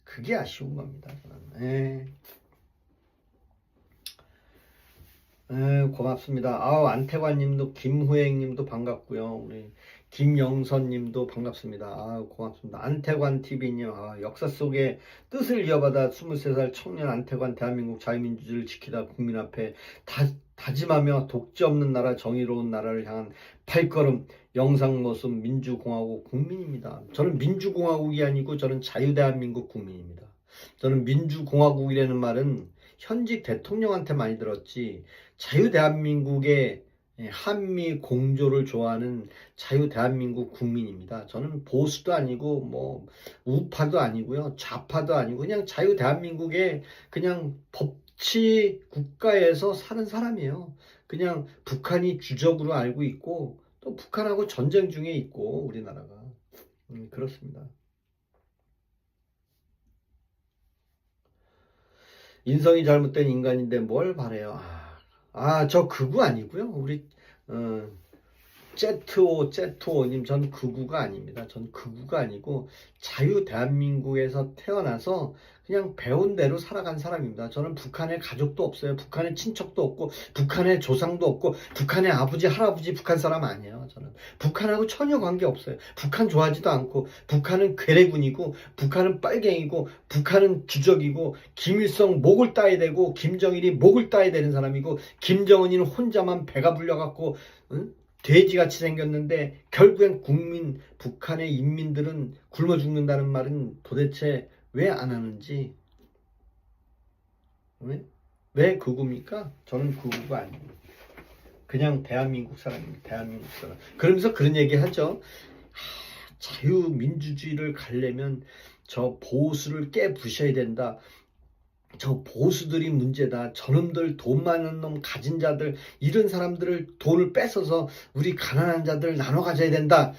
그게 아쉬운 겁니다. 저는. 고맙습니다. 안태관님도 김후행님도 반갑고요. 우리 김영선님도 반갑습니다. 고맙습니다. 안태관 TV님 역사 속에 뜻을 이어받아 23살 청년 안태관 대한민국 자유민주주의를 지키다 국민 앞에 다짐하며 독재 없는 나라 정의로운 나라를 향한 발걸음 영상 모습 민주공화국 국민입니다. 저는 민주공화국이 아니고 저는 자유대한민국 국민입니다. 저는 민주공화국이라는 말은 현직 대통령한테 많이 들었지 자유대한민국의 한미 공조를 좋아하는 자유대한민국 국민입니다. 저는 보수도 아니고 뭐 우파도 아니고요. 좌파도 아니고 그냥 자유대한민국의 그냥 법치 국가에서 사는 사람이에요. 그냥 북한이 주적으로 알고 있고 또 북한하고 전쟁 중에 있고 우리나라가 그렇습니다. 인성이 잘못된 인간인데 뭘 바래요. 저 극우 아니고요. 우리 제트오님 전 극우가 아닙니다. 전 극우가 아니고 자유 대한민국에서 태어나서 그냥 배운 대로 살아간 사람입니다. 저는 북한에 가족도 없어요. 북한에 친척도 없고 북한에 조상도 없고 북한의 아버지 할아버지 북한 사람 아니에요. 저는 북한하고 전혀 관계 없어요. 북한 좋아하지도 않고 북한은 괴뢰군이고 북한은 빨갱이고 북한은 주적이고 김일성 목을 따야 되고 김정일이 목을 따야 되는 사람이고 김정은이는 혼자만 배가 불려갖고 돼지같이 생겼는데 결국엔 북한의 인민들은 굶어 죽는다는 말은 도대체 왜 안 하는지 왜 극우입니까? 저는 극우가 아니에요. 그냥 대한민국 사람입니다. 대한민국 사람. 그러면서 그런 얘기 하죠. 자유민주주의를 가려면 저 보수를 깨부셔야 된다. 저 보수들이 문제다. 저놈들 돈 많은 놈 가진 자들 이런 사람들을 돈을 뺏어서 우리 가난한 자들 나눠 가져야 된다.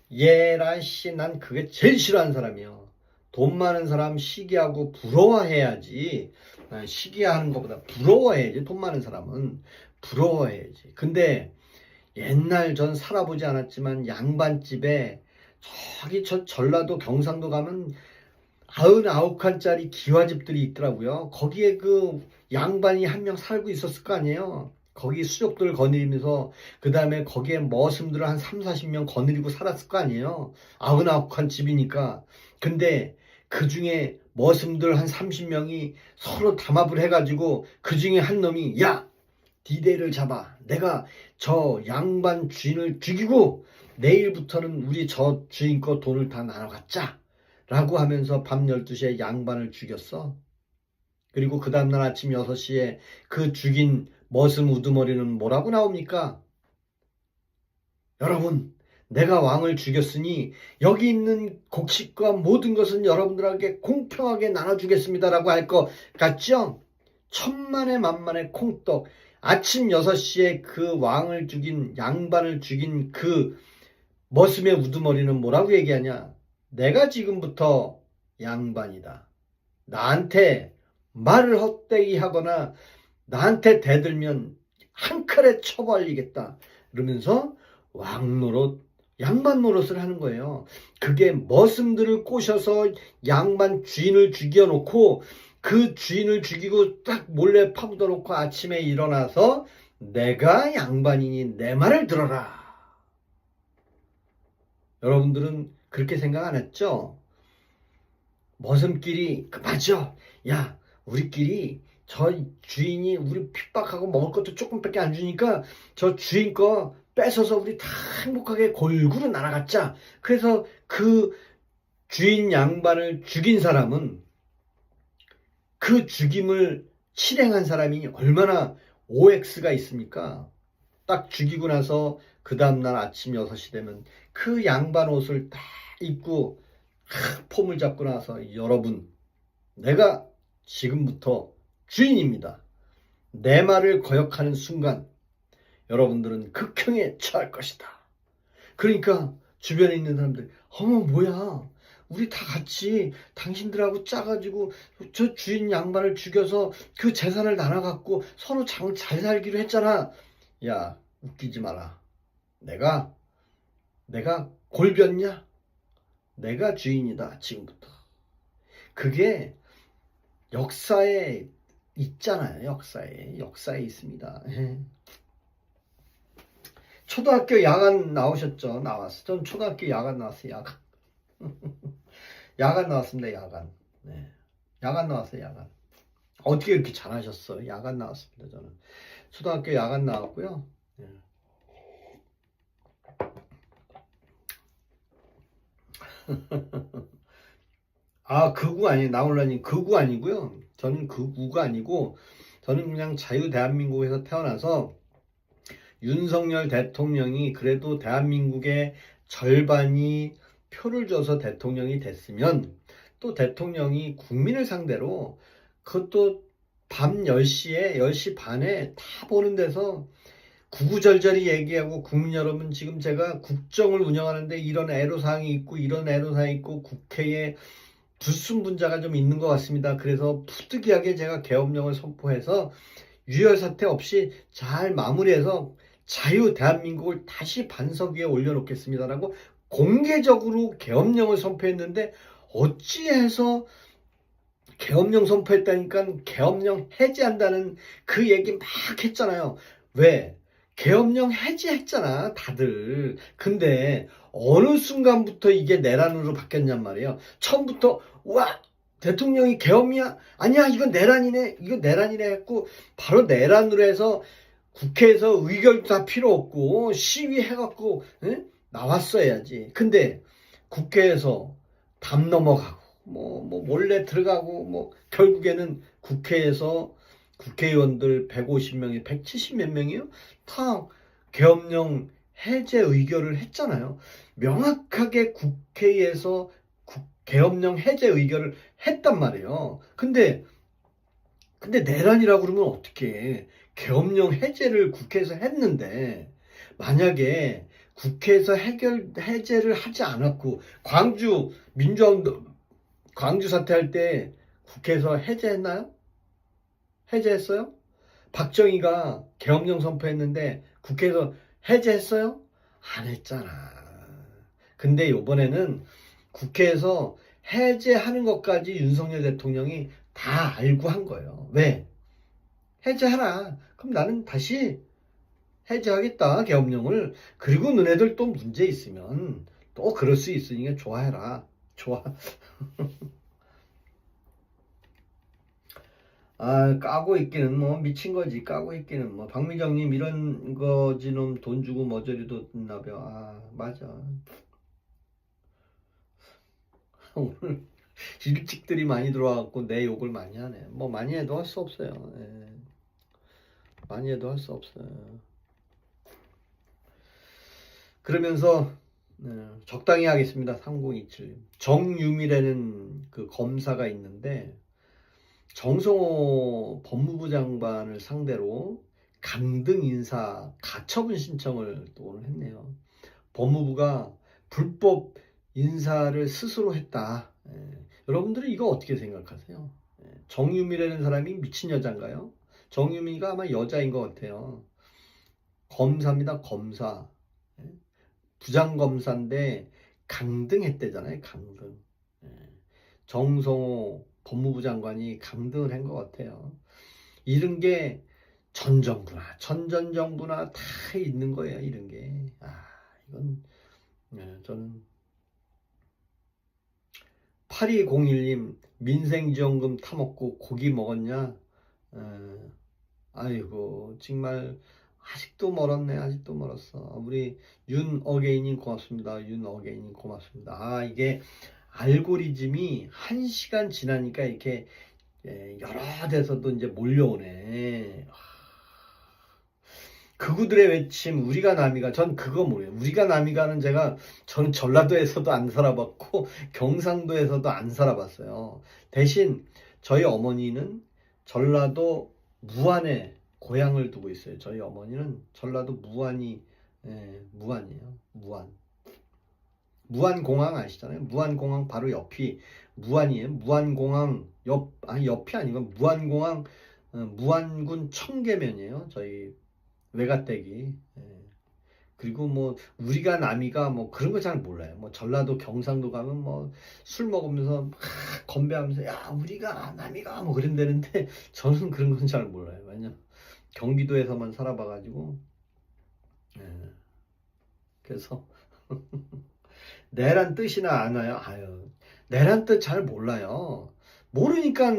얘라 씨 난 그게 제일 싫어하는 사람이에요. 돈 많은 사람 시기하고 부러워해야지. 시기하는 것보다 부러워해야지. 돈 많은 사람은 부러워해야지. 근데 옛날 전 살아보지 않았지만 양반집에 저기 저 전라도 경상도 가면 99칸짜리 기와집들이 있더라고요. 거기에 그 양반이 한 명 살고 있었을 거 아니에요. 거기 수족들 거느리면서 그 다음에 거기에 머슴들을 한 3, 40명 거느리고 살았을 거 아니에요. 99칸 집이니까. 근데 그 중에 머슴들 한 30명이 서로 담합을 해가지고 그 중에 한 놈이 야! 디데이를 잡아. 내가 저 양반 주인을 죽이고 내일부터는 우리 저 주인 거 돈을 다 나눠 갖자. 라고 하면서 밤 12시에 양반을 죽였어. 그리고 그 다음날 아침 6시에 그 죽인 머슴 우두머리는 뭐라고 나옵니까? 여러분, 내가 왕을 죽였으니 여기 있는 곡식과 모든 것은 여러분들에게 공평하게 나눠주겠습니다라고 할 것 같죠? 천만의 만만의 콩떡. 아침 6시에 그 왕을 죽인 양반을 죽인 그 머슴의 우두머리는 뭐라고 얘기하냐? 내가 지금부터 양반이다. 나한테 말을 헛되이 하거나 나한테 대들면 한 칼에 쳐발리겠다. 그러면서 왕 노릇, 양반 노릇을 하는 거예요. 그게 머슴들을 꼬셔서 양반 주인을 죽여놓고 그 주인을 죽이고 딱 몰래 파묻어 놓고 아침에 일어나서 내가 양반이니 내 말을 들어라. 여러분들은 그렇게 생각 안 했죠? 머슴끼리 맞아. 야, 우리끼리 저 주인이 우리 핍박하고 먹을 것도 조금밖에 안 주니까 저 주인 거 뺏어서 우리 다 행복하게 골고루 날아갔자. 그래서 그 주인 양반을 죽인 사람은 그 죽임을 실행한 사람이 얼마나 OX가 있습니까? 딱 죽이고 나서 그 다음날 아침 6시 되면 그 양반 옷을 딱 입고 폼을 잡고 나서 여러분, 내가 지금부터 주인입니다. 내 말을 거역하는 순간 여러분들은 극형에 처할 것이다. 그러니까 주변에 있는 사람들, 어머 뭐야, 우리 다 같이 당신들하고 짜가지고 저 주인 양반을 죽여서 그 재산을 나눠갖고 서로 잘 살기로 했잖아. 야, 웃기지 마라. 내가 골변냐? 내가 주인이다 지금부터. 그게 역사에 있잖아요. 역사에 있습니다. 초등학교 야간 나오셨죠? 나왔어. 전 초등학교 야간 나왔어요. 야간. 야간 나왔습니다. 야간. 네. 야간 나왔어요. 야간. 어떻게 이렇게 잘하셨어? 야간 나왔습니다. 저는 초등학교 야간 나왔고요. 네. 아, 극우 아니에요. 나홀라님 극우 아니고요. 저는 극우가 아니고 저는 그냥 자유 대한민국에서 태어나서 윤석열 대통령이 그래도 대한민국의 절반이 표를 줘서 대통령이 됐으면 또 대통령이 국민을 상대로 그것도 밤 10시에 10시 반에 다 보는 데서 구구절절히 얘기하고 국민 여러분 지금 제가 국정을 운영하는데 이런 애로사항이 있고 이런 애로사항이 있고 국회에 불순분자가 좀 있는 것 같습니다. 그래서 부득이하게 제가 계엄령을 선포해서 유혈사태 없이 잘 마무리해서 자유 대한민국을 다시 반석 위에 올려놓겠습니다라고 공개적으로 계엄령을 선포했는데 어찌해서 계엄령 선포했다니까 계엄령 해제한다는 그 얘기 막 했잖아요. 왜? 계엄령 해제했잖아 다들. 근데 어느 순간부터 이게 내란으로 바뀌었냔 말이에요. 처음부터 와 대통령이 계엄이야? 아니야 이건 내란이네. 이거 내란이네 했고 바로 내란으로 해서 국회에서 의결도 다 필요 없고 시위해갖고 나왔어야지. 근데 국회에서 담 넘어가고 뭐 몰래 들어가고 뭐 결국에는 국회에서 국회의원들 150명이 170 몇 명이요? 다 계엄령 해제 의결을 했잖아요. 명확하게 국회에서 계엄령 해제 의결을 했단 말이에요. 근데 내란이라고 그러면 어떡해. 계엄령 해제를 국회에서 했는데 만약에 국회에서 해제를 하지 않았고 광주 민주화운동 광주 사퇴할 때 국회에서 해제했나요? 해제했어요? 박정희가 계엄령 선포했는데 국회에서 해제했어요? 안 했잖아. 근데 이번에는 국회에서 해제하는 것까지 윤석열 대통령이 다 알고 한 거예요. 왜? 해제하라. 그럼 나는 다시 해제하겠다 계엄령을. 그리고 너네들 또 문제 있으면 또 그럴 수 있으니까 좋아해라. 좋아. 아, 까고 있기는 뭐 미친 거지. 까고 있기는 뭐 박미정님 이런 거지 놈 돈 주고 머저리도 나벼. 아, 맞아. 오늘 일찍들이 많이 들어와갖고 내 욕을 많이 하네. 뭐 많이 해도 할 수 없어요. 예. 많이 해도 할 수 없어요. 그러면서 적당히 하겠습니다. 3027. 정유미라는 그 검사가 있는데 정성호 법무부 장관을 상대로 강등 인사 가처분 신청을 또 오늘 했네요. 법무부가 불법 인사를 스스로 했다. 여러분들은 이거 어떻게 생각하세요? 정유미라는 사람이 미친 여자인가요? 정유미가 아마 여자인 것 같아요. 검사입니다. 검사. 부장검사인데 강등했대잖아요. 강등. 정성호 법무부 장관이 강등을 한 것 같아요. 이런 게 전 정부나 다 있는 거예요. 이런 게. 이건 저는 8201님 민생지원금 타먹고 고기 먹었냐? 아이고 정말 아직도 멀었네. 아직도 멀었어. 우리 윤어게인님 고맙습니다. 윤어게인님 고맙습니다. 이게 알고리즘이 1시간 지나니까 이렇게 여러 데서도 이제 몰려오네. 극우들의 외침 우리가 남이가, 전 그거 모르요. 우리가 남이가는 저는 전라도에서도 안 살아봤고 경상도에서도 안 살아봤어요. 대신 저희 어머니는 전라도 무안에 고향을 두고 있어요. 저희 어머니는 전라도 무안이에요. 무안공항 아시잖아요. 무안공항 바로 옆이 무안이에요. 무안공항 옆이 아니고 무안공항, 무안군 청계면이에요. 저희 외가댁이. 그리고 뭐 우리가 남이가 뭐 그런 거 잘 몰라요. 뭐 전라도 경상도 가면 뭐 술 먹으면서 막 건배하면서 야 우리가 남이가 뭐 그런다는데 저는 그런 건 잘 몰라요. 왜냐 경기도에서만 살아봐가지고. 그래서 내란 뜻이나 아나요? 내란 뜻 잘 몰라요. 모르니까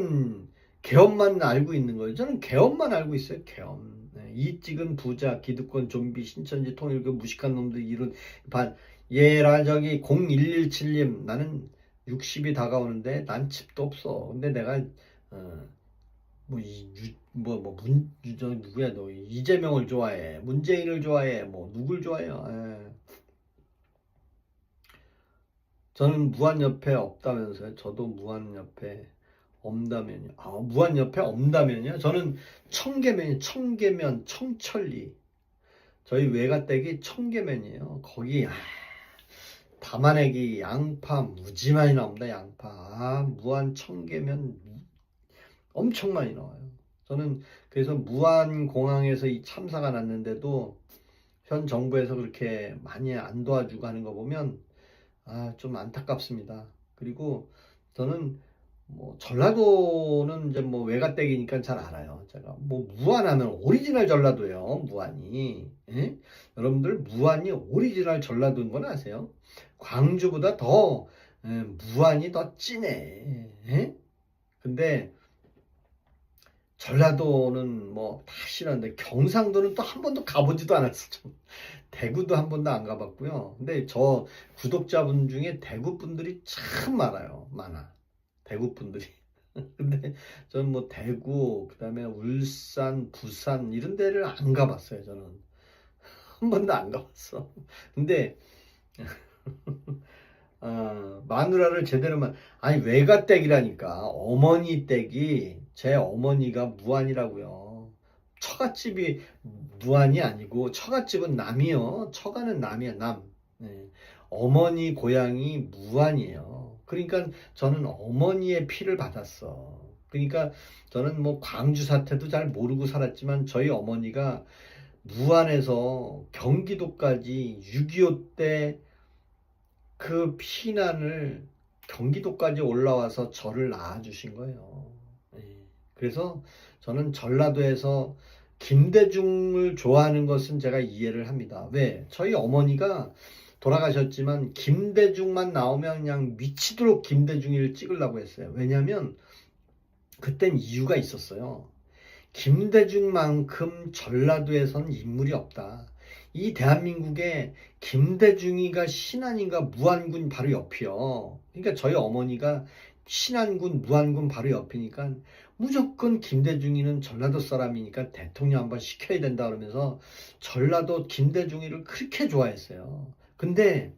계엄만 알고 있는 거예요. 저는 계엄만 알고 있어요. 계엄. 이 찍은 부자, 기득권, 좀비, 신천지, 통일교, 무식한 놈들 이런 얘라 저기 0117님 나는 60이 다가오는데 난 집도 없어. 근데 내가 누구야 너 이재명을 좋아해, 문재인을 좋아해, 뭐 누굴 좋아해요? 저는 무한 옆에 없다면서요. 저도 무한 옆에 없다면요. 무한 옆에 없다면요. 저는 청계면, 청천리. 저희 외가댁이 청계면이에요. 거기 담아내기 양파 무지 많이 나옵니다. 양파. 무한 청계면 엄청 많이 나와요. 저는 그래서 무안공항에서 이 참사가 났는데도 현 정부에서 그렇게 많이 안 도와주고 하는 거 보면 좀 안타깝습니다. 그리고 저는 뭐 전라도는 이제 뭐 외가댁이니까 잘 알아요. 제가 뭐 무안하면 오리지널 전라도예요. 무안이. 여러분들 무안이 오리지널 전라도인 건 아세요? 광주보다 더 무안이 더 진해. 근데 전라도는 뭐 다 싫었는데 경상도는 또 한 번도 가보지도 않았어. 대구도 한 번도 안 가봤고요. 근데 저 구독자분 중에 대구 분들이 참 많아. 대구 분들이. 근데 저는 뭐 대구, 그다음에 울산, 부산 이런 데를 안 가봤어요. 저는 한 번도 안 가봤어. 근데 마누라를 제대로만 외가댁이라니까. 어머니 댁이 제 어머니가 무안이라고요. 처갓집이 무안이 아니고 처갓집은 남이요. 처가는 남이야. 남. 어머니 고향이 무안이에요. 그러니까 저는 어머니의 피를 받았어. 그러니까 저는 뭐 광주 사태도 잘 모르고 살았지만 저희 어머니가 무안에서 경기도까지 6.25 때 그 피난을 경기도까지 올라와서 저를 낳아주신 거예요. 그래서 저는 전라도에서 김대중을 좋아하는 것은 제가 이해를 합니다. 왜? 저희 어머니가 돌아가셨지만 김대중만 나오면 그냥 미치도록 김대중이를 찍으려고 했어요. 왜냐하면 그땐 이유가 있었어요. 김대중만큼 전라도에선 인물이 없다. 이 대한민국에 김대중이가 신안인가 무안군 바로 옆이요. 그러니까 저희 어머니가 신안군 무안군 바로 옆이니까 무조건 김대중이는 전라도 사람이니까 대통령 한번 시켜야 된다 그러면서 전라도 김대중이를 그렇게 좋아했어요. 근데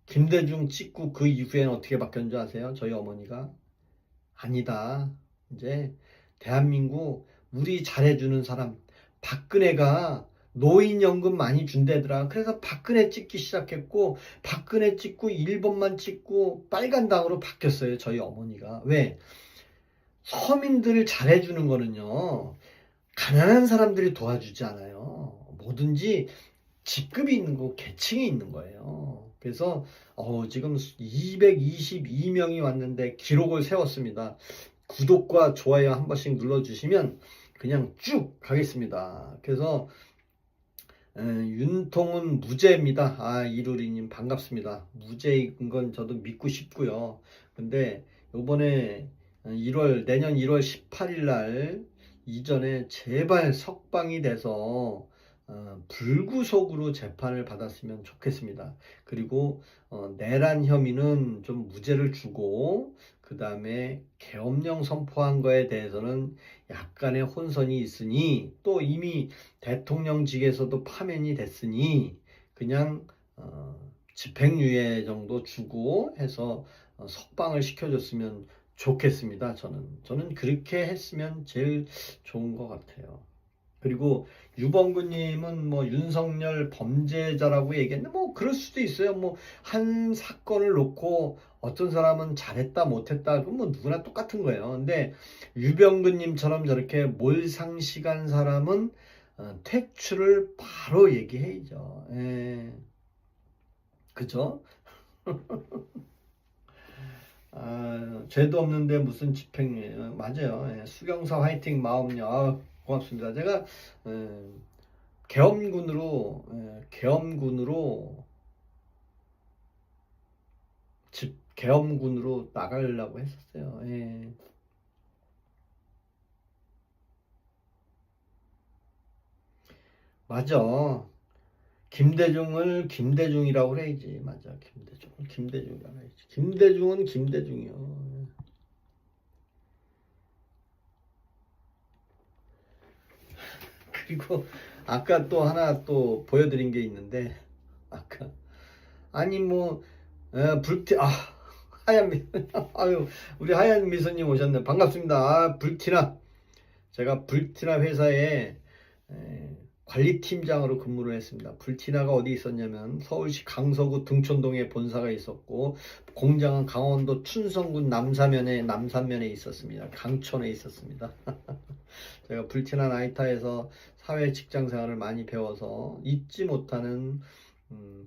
김대중 찍고 그 이후에는 어떻게 바뀌었는지 아세요? 저희 어머니가 아니다. 이제 대한민국 우리 잘해주는 사람 박근혜가 노인연금 많이 준대더라. 그래서 박근혜 찍기 시작했고 박근혜 찍고 1번만 찍고 빨간당으로 바뀌었어요. 저희 어머니가. 왜? 서민들을 잘해주는 거는요. 가난한 사람들이 도와주지 않아요. 뭐든지 직급이 있는 거, 계층이 있는 거예요. 그래서 지금 222명이 왔는데 기록을 세웠습니다. 구독과 좋아요 한 번씩 눌러주시면 그냥 쭉 가겠습니다. 그래서 윤통은 무죄입니다. 이루리님 반갑습니다. 무죄인 건 저도 믿고 싶고요. 근데 요번에 내년 1월 18일 날 이전에 제발 석방이 돼서 불구속으로 재판을 받았으면 좋겠습니다. 그리고 내란 혐의는 좀 무죄를 주고 그 다음에 계엄령 선포한 거에 대해서는 약간의 혼선이 있으니 또 이미 대통령직에서도 파면이 됐으니 그냥 집행유예 정도 주고 해서 석방을 시켜줬으면 좋겠습니다. 저는 그렇게 했으면 제일 좋은 것 같아요. 그리고 유범구님은 뭐 윤석열 범죄자라고 얘기했는데 뭐 그럴 수도 있어요. 뭐 한 사건을 놓고 어떤 사람은 잘했다 못했다 그건 뭐 누구나 똑같은 거예요. 근데 유병근님처럼 저렇게 몰상식한 사람은 퇴출을 바로 얘기해야죠. 그죠? 죄도 없는데 무슨 집행이에요. 맞아요. 수경사 화이팅 마음요. 고맙습니다. 제가 계엄군으로 계엄군으로 나가려고 했었어요. 맞아. 김대중을 김대중이라고 그래야지. 맞아. 김대중을 김대중이라고 그래야지. 김대중은 김대중이요. 그리고 아까 또 하나 또 보여드린 게 있는데 아까 아니 뭐 하얀 미 아유 우리 하얀 미소님 오셨네. 반갑습니다. 불티나 제가 불티나 회사에 관리팀장으로 근무를 했습니다. 불티나가 어디 있었냐면 서울시 강서구 등촌동에 본사가 있었고 공장은 강원도 춘성군 남산면에 있었습니다. 강촌에 있었습니다. 제가 불티나 나이타에서 사회 직장 생활을 많이 배워서 잊지 못하는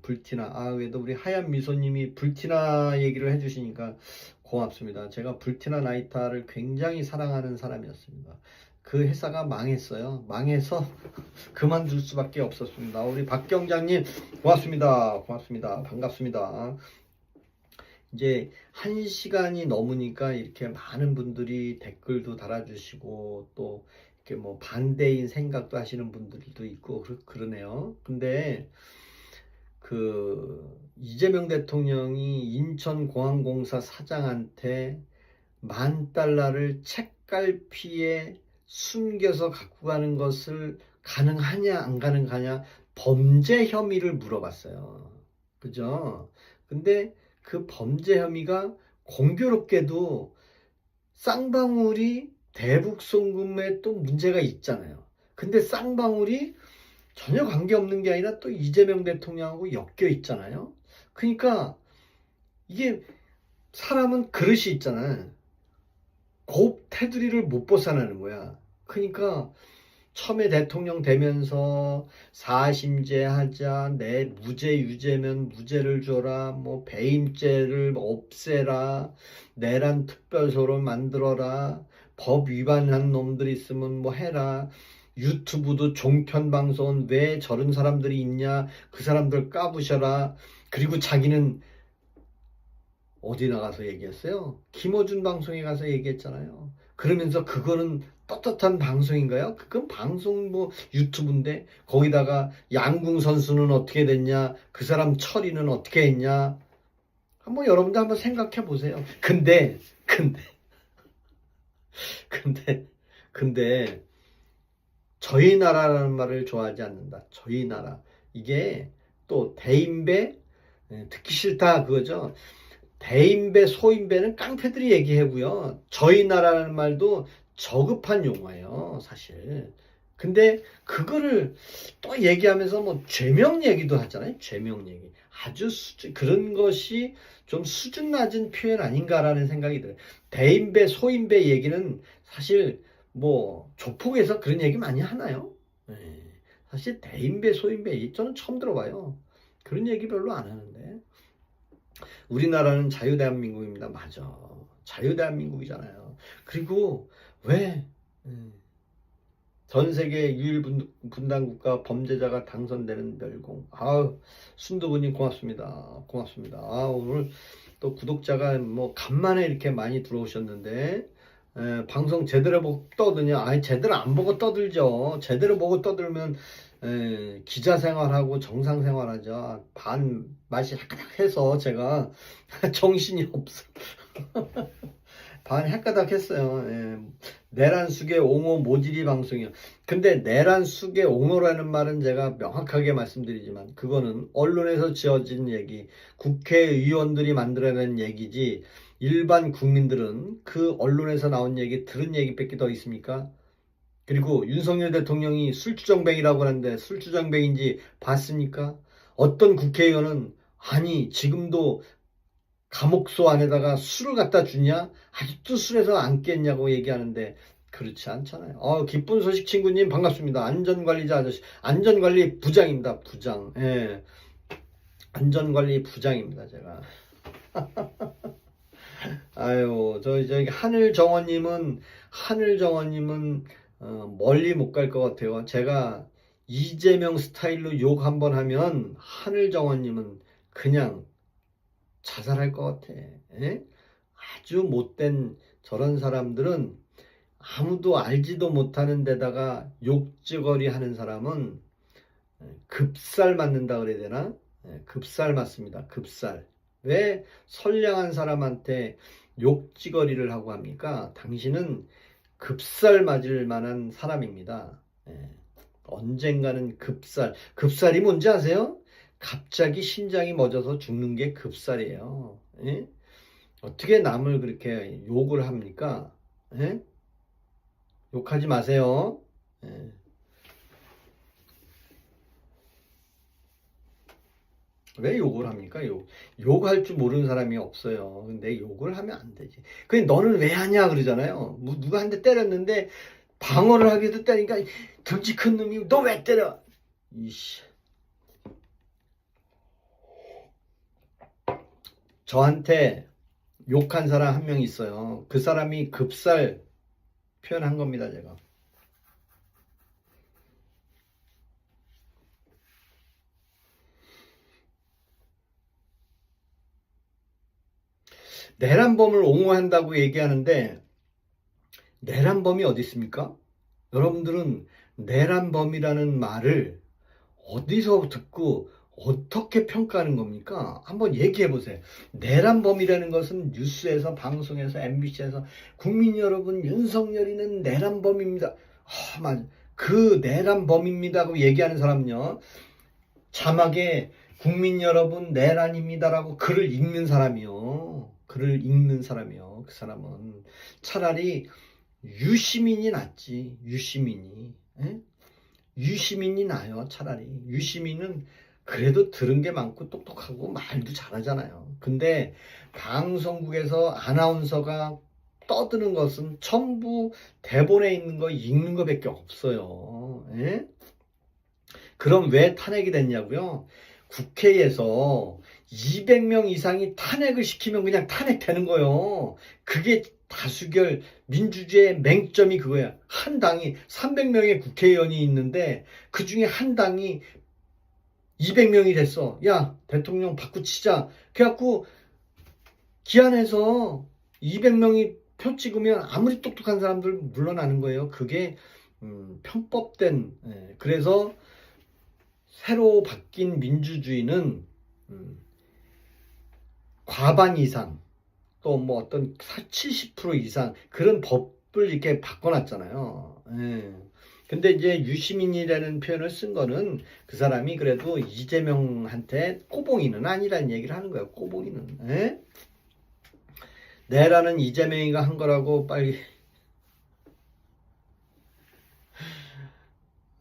불티나. 그래도 우리 하얀 미소님이 불티나 얘기를 해주시니까 고맙습니다. 제가 불티나 나이타를 굉장히 사랑하는 사람이었습니다. 그 회사가 망했어요. 망해서 그만둘 수밖에 없었습니다. 우리 박경장님 고맙습니다. 반갑습니다. 이제 1시간이 넘으니까 이렇게 많은 분들이 댓글도 달아주시고 또 이렇게 뭐 반대인 생각도 하시는 분들도 있고 그러네요. 근데 이재명 대통령이 인천공항공사 사장한테 $10,000를 책갈피에 숨겨서 갖고 가는 것을 가능하냐 안 가능하냐 범죄 혐의를 물어봤어요. 그죠? 근데 그 범죄 혐의가 공교롭게도 쌍방울이 대북송금에 또 문제가 있잖아요. 근데 쌍방울이 전혀 관계없는 게 아니라 또 이재명 대통령하고 엮여 있잖아요. 그러니까 이게 사람은 그릇이 있잖아요. 곱 테두리를 못 벗어나는 거야. 그러니까 처음에 대통령 되면서 사심제 하자, 내 무죄 유죄면 무죄를 줘라, 뭐 배임죄를 없애라, 내란 특별소로 만들어라, 법 위반한 놈들 있으면 뭐 해라, 유튜브도 종편 방송은 왜 저런 사람들이 있냐, 그 사람들 까부셔라. 그리고 자기는 어디 나가서 얘기했어요? 김어준 방송에 가서 얘기했잖아요. 그러면서 그거는 떳떳한 방송인가요? 그건 방송 뭐 유튜브인데 거기다가 양궁 선수는 어떻게 됐냐? 그 사람 처리는 어떻게 했냐? 한번 여러분들 한번 생각해 보세요. 근데 근데 저희 나라라는 말을 좋아하지 않는다. 저희 나라. 이게 또 대인배 듣기 싫다 그거죠. 대인배, 소인배는 깡패들이 얘기하고요. 저희 나라라는 말도 저급한 용어예요, 사실. 근데 그거를 또 얘기하면서 뭐 죄명 얘기도 하잖아요. 죄명 얘기. 아주 그런 것이 좀 수준 낮은 표현 아닌가라는 생각이 들어요. 대인배, 소인배 얘기는 사실 뭐 조폭에서 그런 얘기 많이 하나요? 네. 사실 대인배, 소인배 저는 처음 들어봐요. 그런 얘기 별로 안 하는데. 우리나라는 자유대한민국입니다. 맞아. 자유대한민국이잖아요. 그리고 왜 전 세계 유일분단국가 범죄자가 당선되는 멸공. 아우, 순두부님 고맙습니다. 고맙습니다. 아, 오늘 또 구독자가 뭐 간만에 이렇게 많이 들어오셨는데 방송 제대로 보고 떠드냐? 아니, 제대로 안 보고 떠들죠. 제대로 보고 떠들면 기자 생활하고 정상 생활하죠. 반 맛이 헷가닥해서 제가 정신이 없어. 반 헷가닥했어요. 내란숙의 옹호 모질이 방송이요. 근데 내란숙의 옹호라는 말은 제가 명확하게 말씀드리지만 그거는 언론에서 지어진 얘기, 국회의원들이 만들어낸 얘기지 일반 국민들은 그 언론에서 나온 얘기 들은 얘기밖에 더 있습니까? 그리고 윤석열 대통령이 술주정뱅이라고 하는데 술주정뱅인지 봤습니까? 어떤 국회의원은 아니 지금도 감옥소 안에다가 술을 갖다 주냐? 아직도 술에서 안 깼냐고 얘기하는데 그렇지 않잖아요. 기쁜 소식 친구님 반갑습니다. 안전관리자 아저씨, 안전관리 부장입니다. 부장. 예. 안전관리 부장입니다. 제가. 아유, 저기 하늘정원님은 멀리 못 갈 것 같아요. 제가 이재명 스타일로 욕 한번 하면 하늘정원님은 그냥 자살할 것 같아. 에? 아주 못된 저런 사람들은 아무도 알지도 못하는 데다가 욕지거리 하는 사람은 급살 맞는다 그래야 되나? 급살 맞습니다. 급살. 왜 선량한 사람한테 욕지거리를 하고 합니까? 당신은 급살 맞을 만한 사람입니다. 언젠가는 급살이 뭔지 아세요? 갑자기 심장이 멎어서 죽는 게 급살이에요. 예? 어떻게 남을 그렇게 욕을 합니까? 예? 욕하지 마세요. 예. 왜 욕을 합니까? 욕할 줄 모르는 사람이 없어요. 근데 욕을 하면 안 되지. 근데 너는 왜 하냐 그러잖아요. 누가 한 대 때렸는데 방어를 하기도 때리니까 덩치 큰 놈이 너 왜 때려? 이씨. 저한테 욕한 사람 한 명 있어요. 그 사람이 급살 표현한 겁니다, 제가. 내란범을 옹호한다고 얘기하는데 내란범이 어디 있습니까? 여러분들은 내란범이라는 말을 어디서 듣고 어떻게 평가하는 겁니까? 한번 얘기해 보세요. 내란범이라는 것은 뉴스에서, 방송에서, MBC에서 국민 여러분, 윤석열이는 내란범입니다. 맞아. 그 내란범입니다고 얘기하는 사람은요. 자막에 국민 여러분 내란입니다라고 글을 읽는 사람이요. 그 사람은 차라리 유시민이 낫지. 유시민이. 에? 유시민이 나요. 차라리. 유시민은 그래도 들은 게 많고 똑똑하고 말도 잘하잖아요. 근데 방송국에서 아나운서가 떠드는 것은 전부 대본에 있는 거 읽는 거밖에 없어요. 에? 그럼 왜 탄핵이 됐냐고요? 국회에서 200명 이상이 탄핵을 시키면 그냥 탄핵되는 거예요. 그게 다수결 민주주의의 맹점이 그거야. 한 당이 300명의 국회의원이 있는데 그 중에 한 당이 200명이 됐어. 야, 대통령 바꾸치자. 그래갖고 기한에서 200명이 표 찍으면 아무리 똑똑한 사람들 물러나는 거예요. 그게 편법된, 그래서 새로 바뀐 민주주의는 과반 이상 또 뭐 어떤 70% 이상 그런 법을 이렇게 바꿔놨잖아요. 근데 이제 유시민이라는 표현을 쓴 거는 그 사람이 그래도 이재명한테 꼬봉이는 아니라는 얘기를 하는 거예요. 꼬봉이는. 내라는 이재명이가 한 거라고 빨리.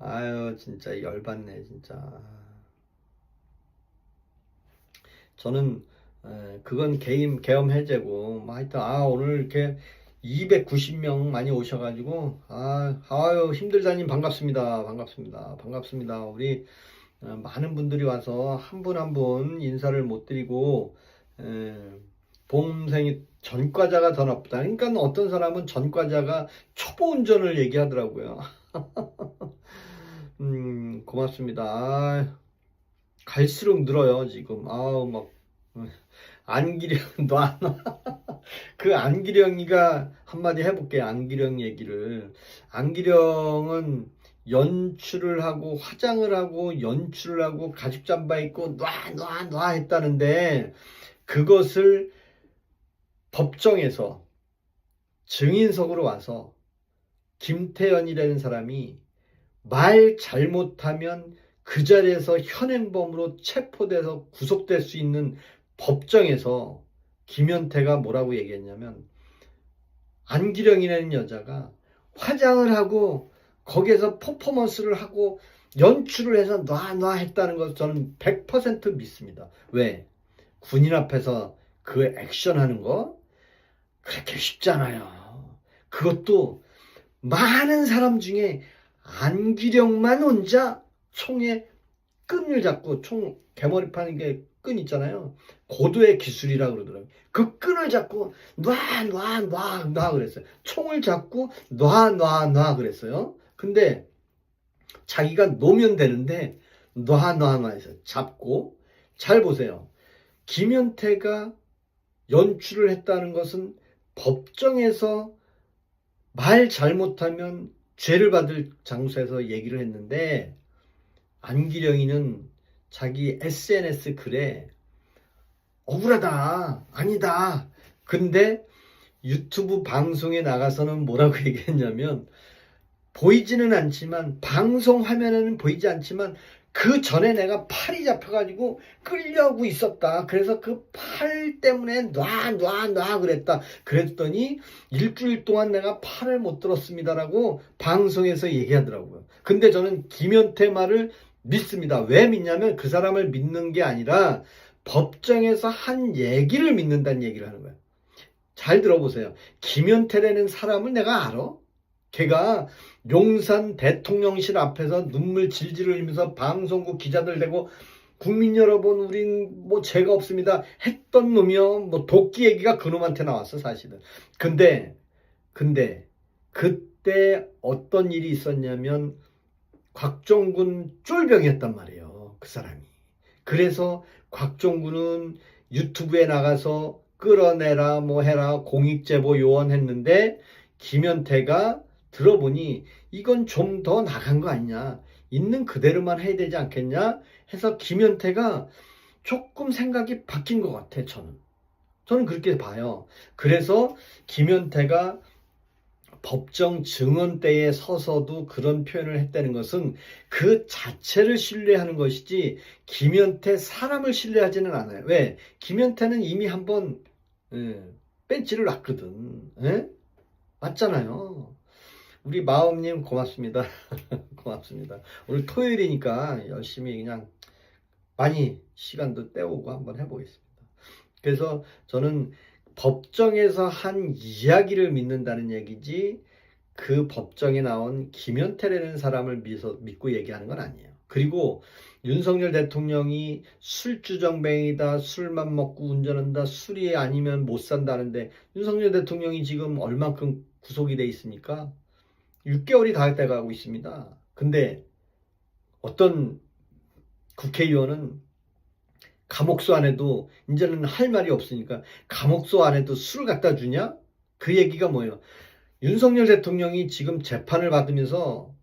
아유 진짜 열받네 진짜. 저는 그건 계엄 해제고 뭐 하여튼 오늘 이렇게 290명 많이 오셔가지고 아유 힘들다님 반갑습니다. 우리 많은 분들이 와서 한 분 한 분 인사를 못 드리고 보험생이 전과자가 더 나쁘다. 그러니까 어떤 사람은 전과자가 초보 운전을 얘기하더라고요. 고맙습니다. 갈수록 늘어요 지금. 막 안기령 놔. 그 안기령이가 한마디 해볼게요. 안기령 얘기를. 안기령은 연출을 하고 화장을 하고 연출을 하고 가죽 잠바 입고 놔 했다는데 그것을 법정에서 증인석으로 와서 김태현이라는 사람이 말 잘못하면 그 자리에서 현행범으로 체포돼서 구속될 수 있는 법정에서 김현태가 뭐라고 얘기했냐면 안기령이라는 여자가 화장을 하고 거기에서 퍼포먼스를 하고 연출을 해서 놔 했다는 것을 저는 100% 믿습니다. 왜? 군인 앞에서 그 액션하는 거 그렇게 쉽잖아요. 그것도 많은 사람 중에 안기령만 혼자 총에 끈을 잡고 총 개머리 파는 게 끈 있잖아요. 고도의 기술이라 그러더라고요. 그 끈을 잡고 놔 그랬어요. 총을 잡고 놔 그랬어요. 근데 자기가 놓으면 되는데 놔 해서 잡고. 잘 보세요. 김현태가 연출을 했다는 것은 법정에서 말 잘못하면 죄를 받을 장소에서 얘기를 했는데 안기령이는 자기 SNS 글에 억울하다, 아니다. 근데 유튜브 방송에 나가서는 뭐라고 얘기했냐면 보이지는 않지만 방송 화면에는 보이지 않지만 그 전에 내가 팔이 잡혀가지고 끌려오고 있었다. 그래서 그 팔 때문에 놔 그랬다. 그랬더니 일주일 동안 내가 팔을 못 들었습니다라고 방송에서 얘기하더라고요. 근데 저는 김현태 말을 믿습니다. 왜 믿냐면 그 사람을 믿는 게 아니라 법정에서 한 얘기를 믿는다는 얘기를 하는 거예요. 잘 들어보세요. 김현태라는 사람을 내가 알아? 걔가 용산 대통령실 앞에서 눈물 질질 흘리면서 방송국 기자들 대고 국민 여러분 우린 뭐 죄가 없습니다 했던 놈이요. 뭐 도끼 얘기가 그놈한테 나왔어 사실은. 근데 그때 어떤 일이 있었냐면 곽종군 쫄병이었단 말이에요. 그 사람이. 그래서 곽종군은 유튜브에 나가서 끌어내라 뭐 해라 공익제보 요원했는데 김현태가 들어보니 이건 좀 더 나간 거 아니냐. 있는 그대로만 해야 되지 않겠냐 해서 김현태가 조금 생각이 바뀐 것 같아. 저는 그렇게 봐요. 그래서 김현태가 법정 증언대에 서서도 그런 표현을 했다는 것은 그 자체를 신뢰하는 것이지 김현태 사람을 신뢰하지는 않아요. 왜? 김현태는 이미 한번 뺀지를 놨거든. 맞잖아요. 우리 마음님 고맙습니다. 고맙습니다. 오늘 토요일이니까 열심히 그냥 많이 시간도 때우고 한번 해보겠습니다. 그래서 저는 법정에서 한 이야기를 믿는다는 얘기지 그 법정에 나온 김현태라는 사람을 믿고 얘기하는 건 아니에요. 그리고 윤석열 대통령이 술주정뱅이다, 술만 먹고 운전한다, 술이 아니면 못 산다는데 윤석열 대통령이 지금 얼만큼 구속이 돼 있습니까? 6개월이 다 돼가고 있습니다. 근데 어떤 국회의원은 감옥소 안에도 이제는 할 말이 없으니까 감옥소 안에도 술을 갖다 주냐? 그 얘기가 뭐예요? 윤석열 대통령이 지금 재판을 받으면서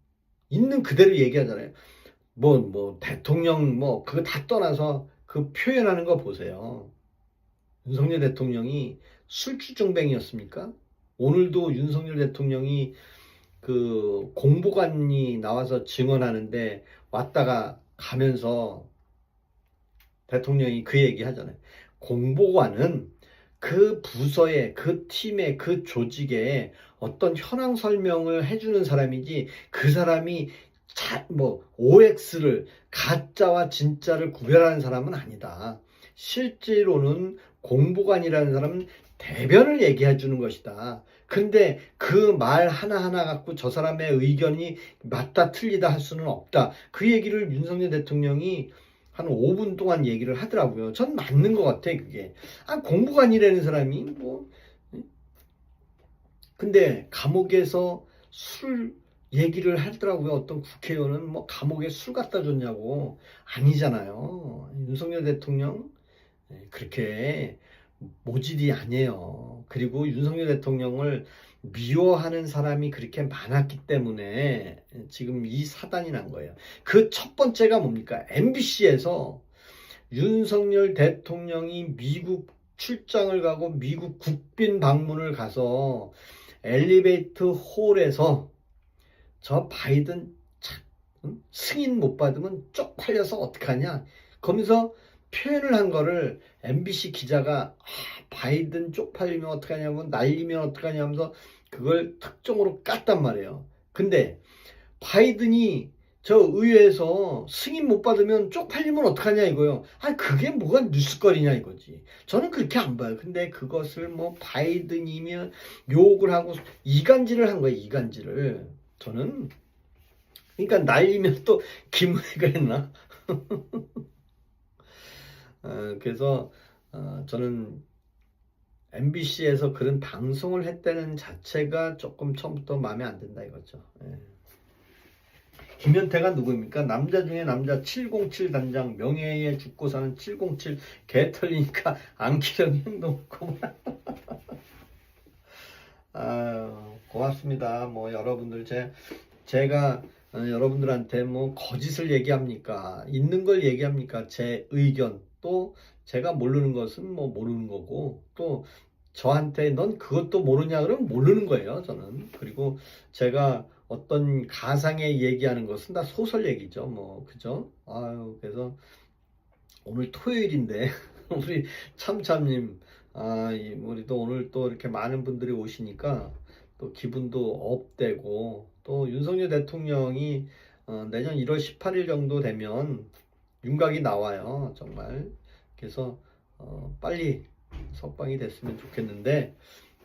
있는 그대로 얘기하잖아요. 대통령 그거 다 떠나서 그 표현하는 거 보세요. 윤석열 대통령이 술주정뱅이였습니까? 오늘도 윤석열 대통령이 그 공보관이 나와서 증언하는데 왔다가 가면서 대통령이 그 얘기 하잖아요. 공보관은 그 부서에, 그 팀에, 그 조직에 어떤 현황 설명을 해주는 사람이지 그 사람이 OX를 가짜와 진짜를 구별하는 사람은 아니다. 실제로는 공보관이라는 사람은 대변을 얘기해 주는 것이다. 근데 그 말 하나하나 갖고 저 사람의 의견이 맞다 틀리다 할 수는 없다. 그 얘기를 윤석열 대통령이 한 5분 동안 얘기를 하더라고요. 전 맞는 것 같아, 그게. 공보관이라는 사람이 근데 감옥에서 술 얘기를 하더라고요. 어떤 국회의원은 감옥에 술 갖다 줬냐고. 아니잖아요. 윤석열 대통령 그렇게 모질이 아니에요. 그리고 윤석열 대통령을 미워하는 사람이 그렇게 많았기 때문에 지금 이 사단이 난 거예요. 그 첫 번째가 뭡니까? MBC에서 윤석열 대통령이 미국 출장을 가고 미국 국빈 방문을 가서 엘리베이터 홀에서 저 바이든 승인 못 받으면 쪽팔려서 어떡하냐. 거기서 표현을 한 거를 MBC 기자가 바이든 쪽팔리면 어떡하냐면 날리면 어떡하냐면서 그걸 특종으로 깠단 말이에요. 근데 바이든이 저 의회에서 승인 못 받으면 쪽팔리면 어떡하냐 이거요. 그게 뭐가 뉴스거리냐 이거지. 저는 그렇게 안 봐요. 근데 그것을 바이든이면 욕을 하고 이간질을 한 거예요. 이간질을. 저는 그러니까 날리면 또 김은혜가 했나? 그래서 저는 MBC에서 그런 방송을 했다는 자체가 조금 처음부터 마음에 안 든다 이거죠. 예. 김현태가 누구입니까? 남자 중에 남자 707 단장, 명예에 죽고 사는 707 개 털리니까 안기령 행동고. 고맙습니다. 여러분들 제가 여러분들한테 거짓을 얘기합니까? 있는 걸 얘기합니까? 제 의견, 또 제가 모르는 것은 모르는 거고, 또 저한테 넌 그것도 모르냐 그러면 모르는 거예요. 저는. 그리고 제가 어떤 가상에 얘기하는 것은 다 소설 얘기죠. 그죠? 그래서 오늘 토요일인데 우리 참참님 우리도 오늘 또 이렇게 많은 분들이 오시니까 또 기분도 업되고, 또 윤석열 대통령이 내년 1월 18일 정도 되면 윤곽이 나와요. 정말. 그래서 빨리 석방이 됐으면 좋겠는데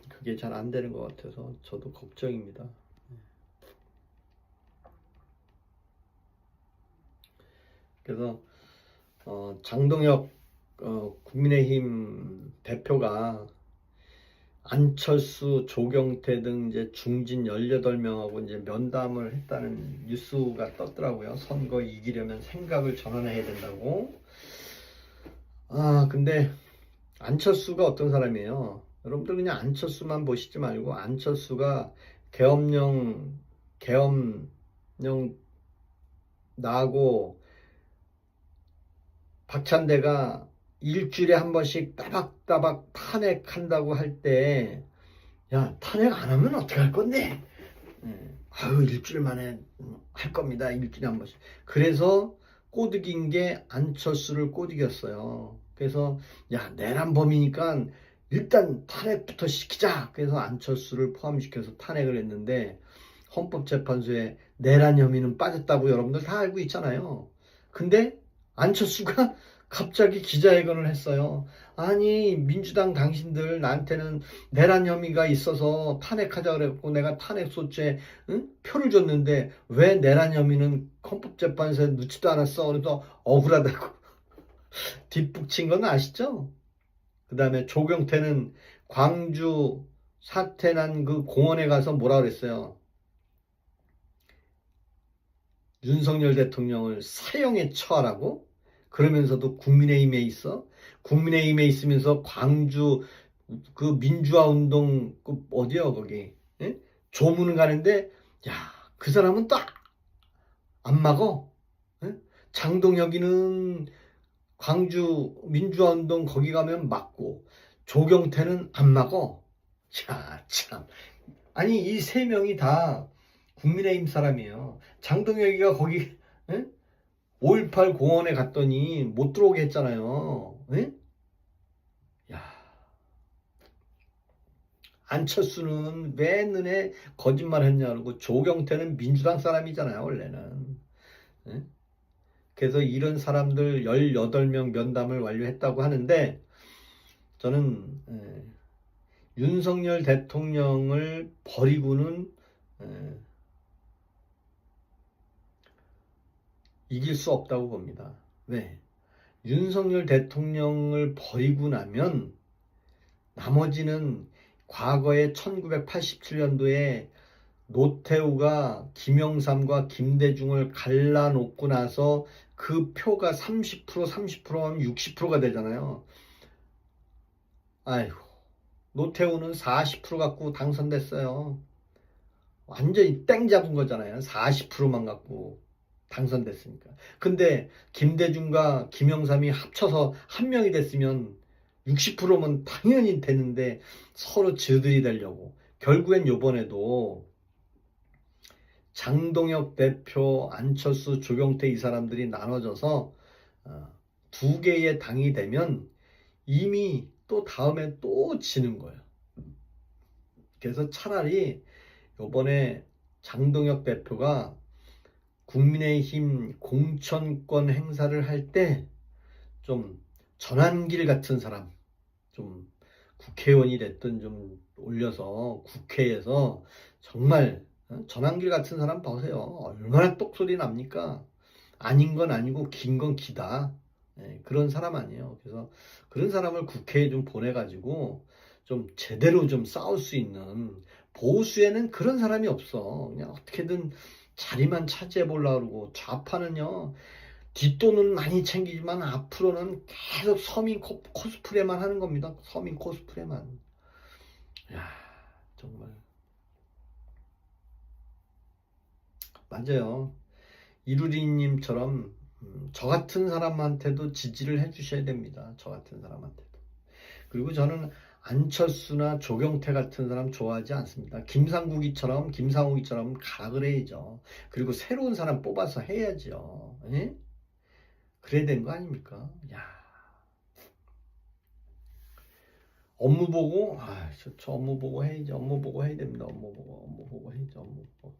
그게 잘 안 되는 것 같아서 저도 걱정입니다. 그래서 장동혁 국민의힘 대표가 안철수, 조경태 등 이제 중진 18명하고 이제 면담을 했다는 뉴스가 떴더라고요. 선거 이기려면 생각을 전환해야 된다고. 근데 안철수가 어떤 사람이에요? 여러분들 그냥 안철수만 보시지 말고 안철수가 계엄령 나고 박찬대가 일주일에 한 번씩 따박따박 탄핵한다고 할 때, 야, 탄핵 안 하면 어떻게 할 건데? 일주일 만에 할 겁니다. 일주일에 한 번씩. 그래서 꼬드긴 게 안철수를 꼬드겼어요. 그래서 야, 내란범이니까 일단 탄핵부터 시키자. 그래서 안철수를 포함시켜서 탄핵을 했는데 헌법재판소에 내란 혐의는 빠졌다고 여러분들 다 알고 있잖아요. 근데 안철수가 갑자기 기자회견을 했어요. 아니, 민주당 당신들 나한테는 내란 혐의가 있어서 탄핵하자 그랬고 내가 탄핵소추에 표를 줬는데 왜 내란 혐의는 헌법재판소에 넣지도 않았어. 그래서 억울하다고 뒷북친 건 아시죠? 그 다음에 조경태는 광주 사태 난 그 공원에 가서 뭐라 그랬어요? 윤석열 대통령을 사형에 처하라고? 그러면서도 국민의힘에 있어? 국민의힘에 있으면서 광주 그 민주화 운동 그 어디야 거기? 예? 조문을 가는데 야, 그 사람은 또 안 막어. 예? 장동혁이는 광주 민주화 운동 거기 가면 막고 조경태는 안 막어. 자, 참. 아니 이 세 명이 다 국민의힘 사람이에요. 장동혁이가 거기 5.18 공원에 갔더니 못 들어오게 했잖아요. 예? 야, 안철수는 왜 눈에 거짓말 했냐고. 조경태는 민주당 사람이잖아요 원래는. 예? 그래서 이런 사람들 18명 면담을 완료했다고 하는데 저는 윤석열 대통령을 버리고는 이길 수 없다고 봅니다. 왜? 윤석열 대통령을 버리고 나면 나머지는 과거에 1987년도에 노태우가 김영삼과 김대중을 갈라놓고 나서 그 표가 30% 30%하면 60%가 되잖아요. 아이고, 노태우는 40% 갖고 당선됐어요. 완전히 땡 잡은 거잖아요. 40%만 갖고 당선됐으니까. 근데 김대중과 김영삼이 합쳐서 한 명이 됐으면 60%면 당연히 되는데 서로 저들이 되려고. 결국엔 요번에도 장동혁 대표, 안철수, 조경태 이 사람들이 나눠져서 두 개의 당이 되면 이미 또 다음에 또 지는 거예요. 그래서 차라리 요번에 장동혁 대표가 국민의힘 공천권 행사를 할 때 좀 전환길 같은 사람, 좀 국회의원이 됐든 좀 올려서 국회에서 정말 전환길 같은 사람 보세요. 얼마나 똑소리 납니까? 아닌 건 아니고 긴 건 기다. 그런 사람 아니에요. 그래서 그런 사람을 국회에 좀 보내가지고 좀 제대로 좀 싸울 수 있는, 보수에는 그런 사람이 없어. 그냥 어떻게든 자리만 차지해 보려고 그러고, 좌파는요 뒷돈은 많이 챙기지만 앞으로는 계속 서민 코스프레만 하는 겁니다. 서민 코스프레만. 야, 정말 맞아요. 이루리님처럼 저 같은 사람한테도 지지를 해주셔야 됩니다. 저 같은 사람한테도. 그리고 저는 안철수나 조경태 같은 사람 좋아하지 않습니다. 김상욱이처럼 가라 그래야죠. 그리고 새로운 사람 뽑아서 해야죠. 에? 그래야 되는 거 아닙니까? 야, 업무 보고, 저 업무 보고 해야죠. 업무 보고 해야 됩니다. 업무 보고 해야죠. 업무 보고.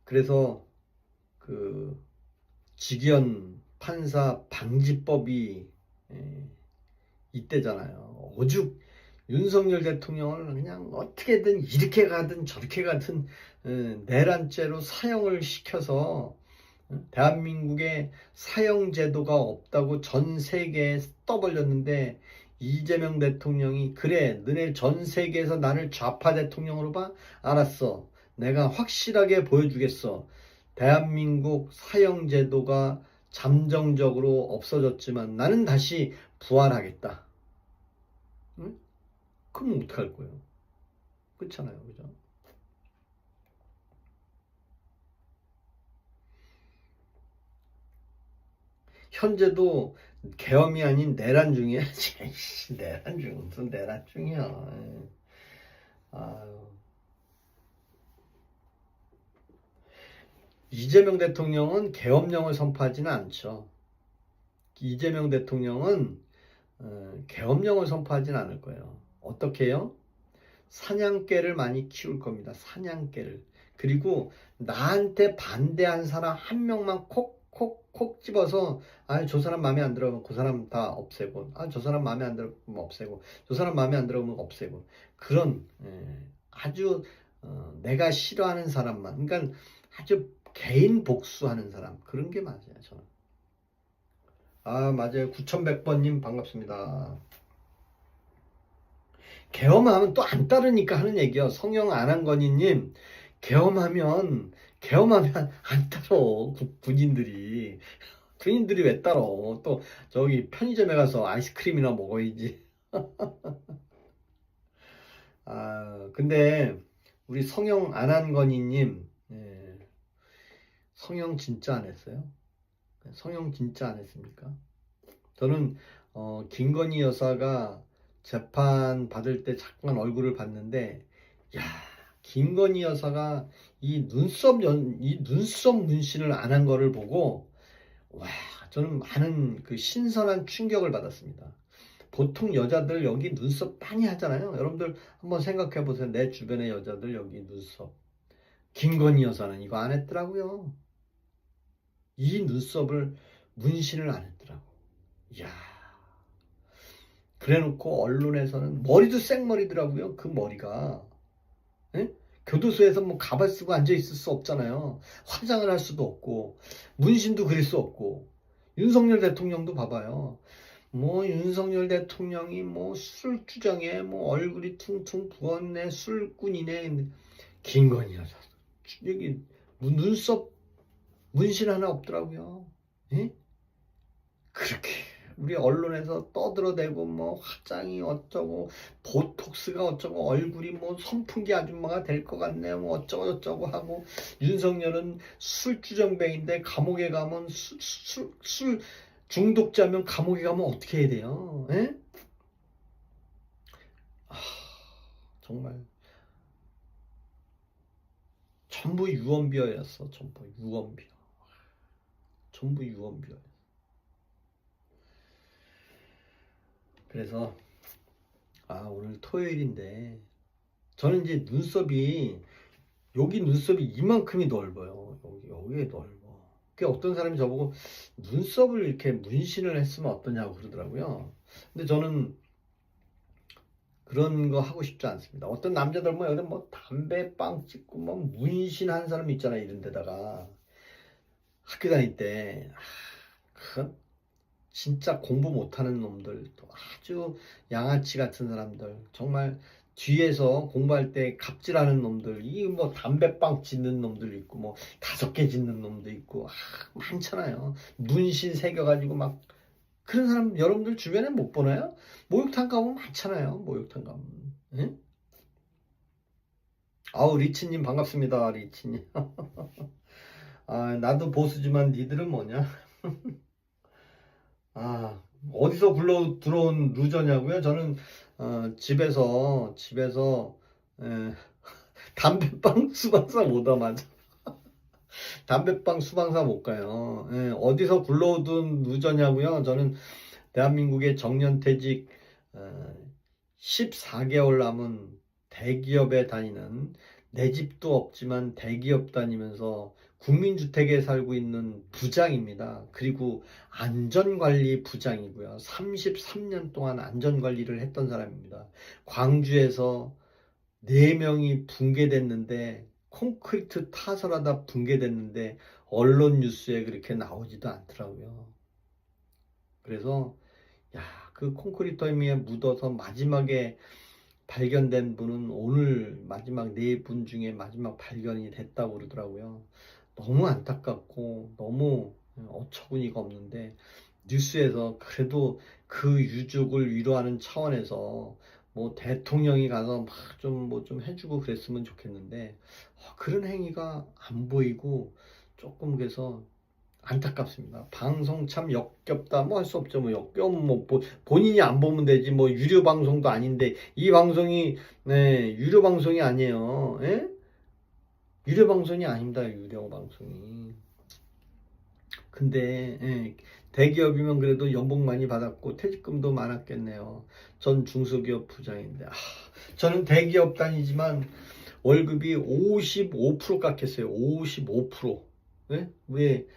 그래서 그 직연 판사 방지법이 이때잖아요. 오죽 윤석열 대통령을 그냥 어떻게든 이렇게 가든 저렇게 가든 내란죄로 사형을 시켜서 대한민국에 사형제도가 없다고 전 세계에 떠벌렸는데, 이재명 대통령이 그래 너네 전 세계에서 나를 좌파 대통령으로 봐? 알았어. 내가 확실하게 보여주겠어. 대한민국 사형제도가 잠정적으로 없어졌지만 나는 다시 부활하겠다. 응? 그럼 어떡할 거예요? 그렇잖아요. 그죠? 현재도 계엄이 아닌 내란 중이야. 내란 중, 무슨 내란 중이야. 아유. 이재명 대통령은 계엄령을 선포하지는 않죠. 이재명 대통령은 계엄령을 선포하지는 않을 거예요. 어떻게 해요? 사냥개를 많이 키울 겁니다. 사냥개를. 그리고 나한테 반대한 사람 한 명만 콕 집어서 저 사람 마음에 안 들어오면 그 사람 다 없애고, 저 사람 마음에 안 들어오면 없애고, 저 사람 마음에 안 들어오면 없애고, 그런 아주 내가 싫어하는 사람만, 그러니까 아주 개인 복수하는 사람, 그런 게 맞아요. 저는. 맞아요. 9100번님 반갑습니다. 계엄하면 또 안 따르니까 하는 얘기요. 성형 안한건이님, 계엄하면 안 따로 군인들이 왜 따로 또 저기 편의점에 가서 아이스크림이나 먹어야지. 근데 우리 성형 안한건이님, 성형 진짜 안 했어요? 성형 진짜 안 했습니까? 저는 김건희 여사가 재판 받을 때 잠깐 얼굴을 봤는데, 야, 김건희 여사가 이 눈썹 문신을 안 한 거를 보고, 와, 저는 많은 그 신선한 충격을 받았습니다. 보통 여자들 여기 눈썹 많이 하잖아요. 여러분들 한번 생각해 보세요. 내 주변의 여자들 여기 눈썹. 김건희 여사는 이거 안 했더라고요. 이 눈썹을 문신을 안 했더라고. 이야. 그래놓고 언론에서는 머리도 생머리더라고요. 그 머리가. 예? 교도소에서 뭐 가발 쓰고 앉아 있을 수 없잖아요. 화장을 할 수도 없고 문신도 그릴 수 없고. 윤석열 대통령도 봐봐요. 뭐 윤석열 대통령이 뭐 술주정에 뭐 얼굴이 퉁퉁 부었네, 술꾼이네. 김건희 여사 여기 눈썹 문신 하나 없더라고요. 예? 그렇게 우리 언론에서 떠들어대고 뭐 화장이 어쩌고 보톡스가 어쩌고 얼굴이 뭐 선풍기 아줌마가 될 것 같네 뭐 어쩌고 저쩌고 하고, 윤석열은 술주정뱅인데 감옥에 가면 술 중독자면 감옥에 가면 어떻게 해야 돼요? 에? 정말 전부 유언비어였어. 전부 유언비어. 전부 유언비어. 그래서 오늘 토요일인데 저는 이제 여기 눈썹이 이만큼이 넓어요. 여기에 넓어. 그 어떤 사람이 저보고 눈썹을 이렇게 문신을 했으면 어떠냐고 그러더라고요. 근데 저는 그런 거 하고 싶지 않습니다. 어떤 남자들 뭐 여기 뭐 담배빵 찍고 뭐 문신한 사람 있잖아요. 이런 데다가 학교 다닐 때 그 진짜 공부 못하는 놈들, 또 아주 양아치 같은 사람들, 정말 뒤에서 공부할 때 갑질하는 놈들, 이 뭐 담배빵 짓는 놈들 있고 뭐 5개 짓는 놈도 있고 많잖아요. 문신 새겨가지고 막 그런 사람 여러분들 주변에 못 보나요? 목욕탕 가보면 많잖아요. 목욕탕 가면. 응? 리치님 반갑습니다. 리치님. 나도 보수지만 니들은 뭐냐? 어디서 굴러 들어온 루저냐고요? 저는 집에서 담배빵 수방사 못 와맞아. 담배빵 수방사 못 가요. 어디서 굴러오던 루저냐고요? 저는 대한민국의 정년퇴직 14개월 남은 대기업에 다니는, 내 집도 없지만 대기업 다니면서 국민주택에 살고 있는 부장입니다. 그리고 안전관리 부장이고요. 33년 동안 안전관리를 했던 사람입니다. 광주에서 4명이 붕괴됐는데, 콘크리트 타설하다 붕괴됐는데 언론 뉴스에 그렇게 나오지도 않더라고요. 그래서 그 콘크리트 위에 묻어서 마지막에 발견된 분은 오늘 마지막 4분 중에 마지막 발견이 됐다고 그러더라고요. 너무 안타깝고 너무 어처구니가 없는데, 뉴스에서 그래도 그 유족을 위로하는 차원에서 뭐 대통령이 가서 막 좀 해주고 그랬으면 좋겠는데, 그런 행위가 안 보이고 조금 그래서 안타깝습니다. 방송 참 역겹다. 뭐 할 수 없죠. 뭐 역겨움 뭐 본인이 안 보면 되지. 뭐 유료 방송도 아닌데 이 방송이 유료 방송이 아니에요. 예? 유료 방송이 아닙니다. 유료 방송이. 근데 대기업이면 그래도 연봉 많이 받았고 퇴직금도 많았겠네요. 전 중소기업 부장인데 저는 대기업 다니지만 월급이 55% 깎였어요. 55%. 네? 왜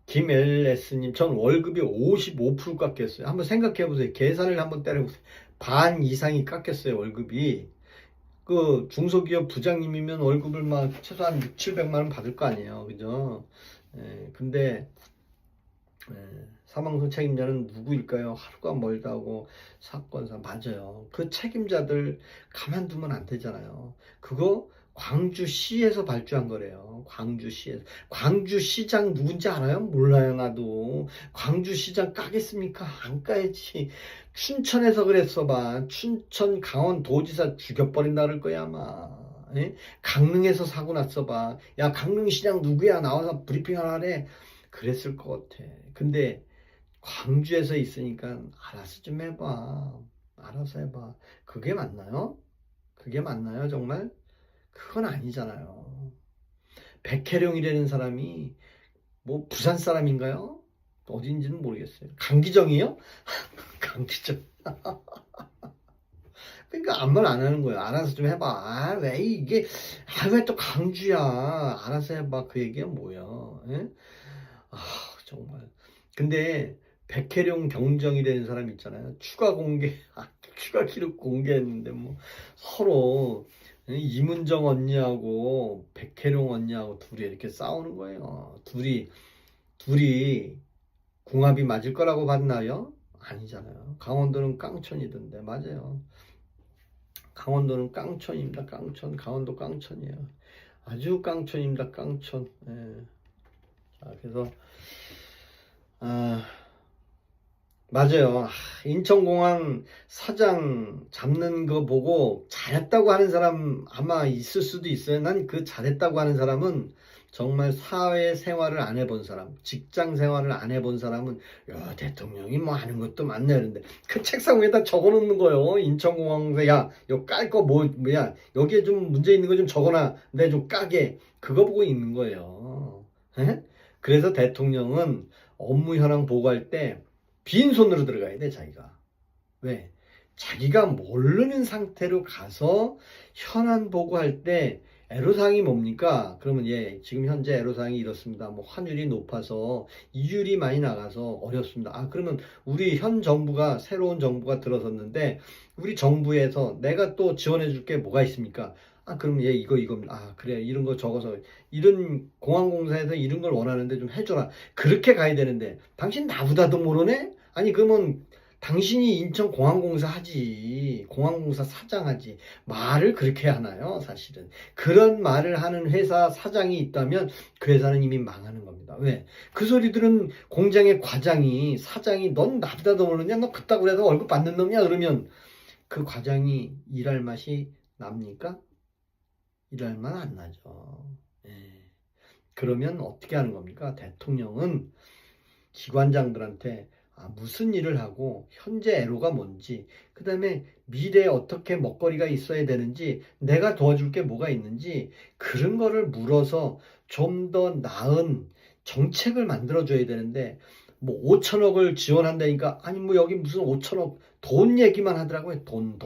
김LS님, 전 월급이 55% 깎였어요. 한번 생각해 보세요. 계산을 한번 때려보세요. 반 이상이 깎였어요, 월급이. 그 중소기업 부장님이면 월급을 막 최소한 6, 700만 원 받을 거 아니에요. 그죠? 근데 사망선 책임자는 누구일까요? 하루가 멀다고 사건사 맞아요. 그 책임자들 가만두면 안 되잖아요. 그거 광주시에서 발주한 거래요. 광주시에서. 광주시장 누군지 알아요? 몰라요, 나도. 광주시장 까겠습니까? 안 까야지. 춘천에서 그랬어 봐. 춘천 강원도지사 죽여버린다 그럴 거야, 아마. 예? 강릉에서 사고 났어 봐. 야, 강릉시장 누구야? 나와서 브리핑 하라 그래. 그랬을 것 같아. 근데 광주에서 있으니까 알아서 좀 해봐. 알아서 해봐. 그게 맞나요? 그게 맞나요, 정말? 그건 아니잖아요. 백혜령이라는 사람이 뭐 부산 사람인가요? 어딘지는 모르겠어요. 강기정이요? 강기정. 그러니까 아무 말 안 하는 거예요. 알아서 좀 해봐. 아, 왜 이게, 아, 왜 또 강주야. 알아서 해봐. 그 얘기가 뭐야. 예? 아, 정말. 근데 백혜령 경정이라는 사람 있잖아요. 추가 공개, 추가 기록 공개했는데 뭐 서로 이문정 언니하고 백혜령 언니하고 둘이 이렇게 싸우는 거예요. 둘이 궁합이 맞을 거라고 봤나요? 아니잖아요. 강원도는 깡촌이던데 맞아요. 강원도는 깡촌입니다. 깡촌. 강원도 깡촌이에요. 아주 깡촌입니다. 깡촌. 예. 자, 그래서 아, 맞아요. 인천공항 사장 잡는 거 보고 잘했다고 하는 사람 아마 있을 수도 있어요. 난 그 잘했다고 하는 사람은 정말 사회생활을 안 해본 사람, 직장생활을 안 해본 사람은 야, 대통령이 뭐 하는 것도 많네 그런데 그 책상 위에다 적어놓는 거예요. 인천공항에서 야, 요 깔 거 뭐야, 여기에 좀 문제 있는 거 좀 적어놔. 내 좀 까게. 그거 보고 있는 거예요. 에? 그래서 대통령은 업무 현황 보고할 때 빈손으로 들어가야 돼, 자기가. 왜? 자기가 모르는 상태로 가서 현안 보고할 때 애로사항이 뭡니까? 그러면 예, 지금 현재 애로사항이 이렇습니다. 뭐 환율이 높아서 이율이 많이 나가서 어렵습니다. 아, 그러면 우리 현 정부가 새로운 정부가 들어섰는데 우리 정부에서 내가 또 지원해 줄 게 뭐가 있습니까? 아, 그럼 예, 이거. 아, 그래. 이런 거 적어서 이런 공항공사에서 이런 걸 원하는데 좀 해줘라. 그렇게 가야 되는데 당신 나보다도 모르네? 아니 그러면 당신이 인천공항공사 하지. 공항공사 사장 하지. 말을 그렇게 하나요? 사실은. 그런 말을 하는 회사 사장이 있다면 그 회사는 이미 망하는 겁니다. 왜? 그 소리들은 공장의 과장이 사장이 넌 나보다도 모르냐? 너 그따구 해서 월급 받는 놈이야? 그러면 그 과장이 일할 맛이 납니까? 일할 맛 안 나죠. 예. 그러면 어떻게 하는 겁니까? 대통령은 기관장들한테 무슨 일을 하고 현재 애로가 뭔지 그 다음에 미래에 어떻게 먹거리가 있어야 되는지 내가 도와줄 게 뭐가 있는지 그런 거를 물어서 좀 더 나은 정책을 만들어 줘야 되는데 뭐 5천억을 지원한다니까 아니 뭐 여기 무슨 5천억 돈 얘기만 하더라고요. 돈.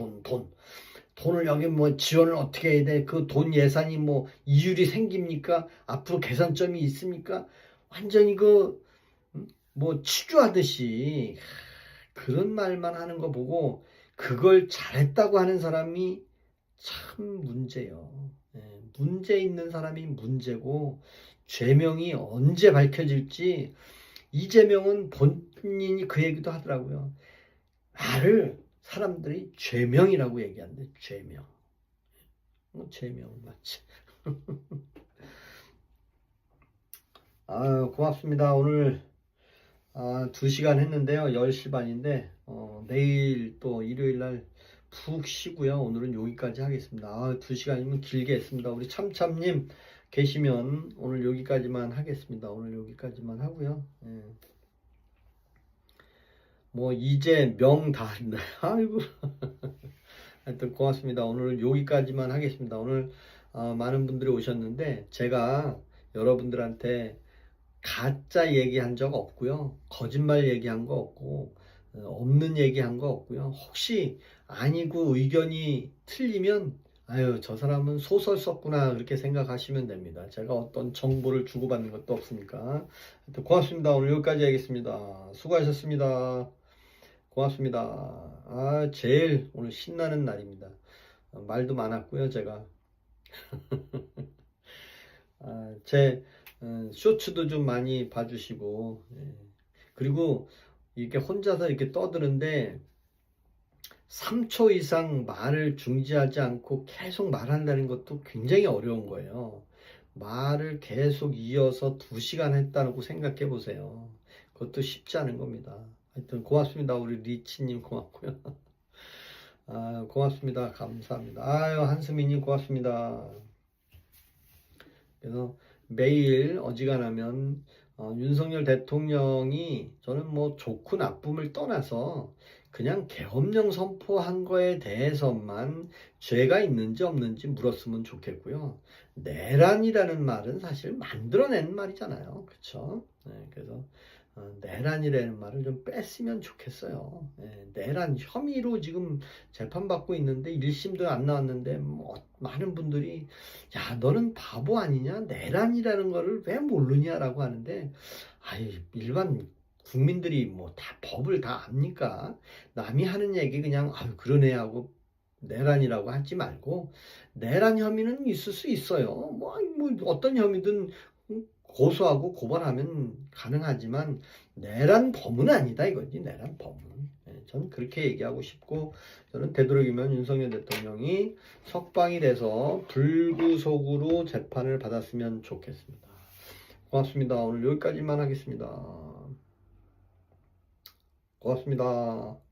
돈을 여기 뭐 지원을 어떻게 해야 돼? 그 돈 예산이 뭐 이율이 생깁니까? 앞으로 개선점이 있습니까? 완전히 뭐 치주하듯이 그런 말만 하는 거 보고 그걸 잘했다고 하는 사람이 참 문제예요. 문제 있는 사람이 문제고 죄명이 언제 밝혀질지 이재명은 본인이 그 얘기도 하더라고요. 나를 사람들이 죄명이라고 얘기한대. 죄명. 죄명 맞지. 고맙습니다. 오늘 2시간 했는데요. 10시 반인데 내일 또 일요일 날 푹 쉬고요. 오늘은 여기까지 하겠습니다. 2시간이면 길게 했습니다. 우리 참참님 계시면 오늘 여기까지만 하겠습니다. 오늘 여기까지만 하고요. 예. 뭐 이제 명 다 했네. 아이고. 하여튼 고맙습니다. 오늘은 여기까지만 하겠습니다. 오늘 많은 분들이 오셨는데 제가 여러분들한테 가짜 얘기한 적 없고요. 거짓말 얘기한 거 없고 없는 얘기한 거 없고요. 혹시 아니고 의견이 틀리면 아유 저 사람은 소설 썼구나 그렇게 생각하시면 됩니다. 제가 어떤 정보를 주고받는 것도 없으니까. 하여튼 고맙습니다. 오늘 여기까지 하겠습니다. 수고하셨습니다. 고맙습니다. 제일 오늘 신나는 날입니다. 말도 많았고요, 제가. 제 쇼츠도 좀 많이 봐주시고, 예. 그리고 이렇게 혼자서 이렇게 떠드는데 3초 이상 말을 중지하지 않고 계속 말한다는 것도 굉장히 어려운 거예요. 말을 계속 이어서 2시간 했다고 생각해 보세요. 그것도 쉽지 않은 겁니다. 하여튼 고맙습니다. 우리 리치님 고맙고요. 아, 고맙습니다. 감사합니다. 아유, 한수민님 고맙습니다. 그래서 매일 어지간하면 윤석열 대통령이 저는 뭐 좋고 나쁨을 떠나서 그냥 계엄령 선포한 거에 대해서만 죄가 있는지 없는지 물었으면 좋겠고요. 내란이라는 말은 사실 만들어낸 말이잖아요. 그렇죠? 네, 그래서 내란이라는 말을 좀 뺐으면 좋겠어요. 네, 내란 혐의로 지금 재판받고 있는데 1심도 안 나왔는데 뭐 많은 분들이 야 너는 바보 아니냐 내란이라는 거를 왜 모르냐라고 하는데 아이 일반 국민들이 뭐 다 법을 다 압니까? 남이 하는 얘기 그냥 아유 그러네 하고 내란이라고 하지 말고 내란 혐의는 있을 수 있어요. 뭐 어떤 혐의든 고소하고 고발하면 가능하지만 내란 범은 아니다 이거지 내란 범은. 네, 저는 그렇게 얘기하고 싶고 저는 되도록이면 윤석열 대통령이 석방이 돼서 불구속으로 재판을 받았으면 좋겠습니다. 고맙습니다. 오늘 여기까지만 하겠습니다. 고맙습니다.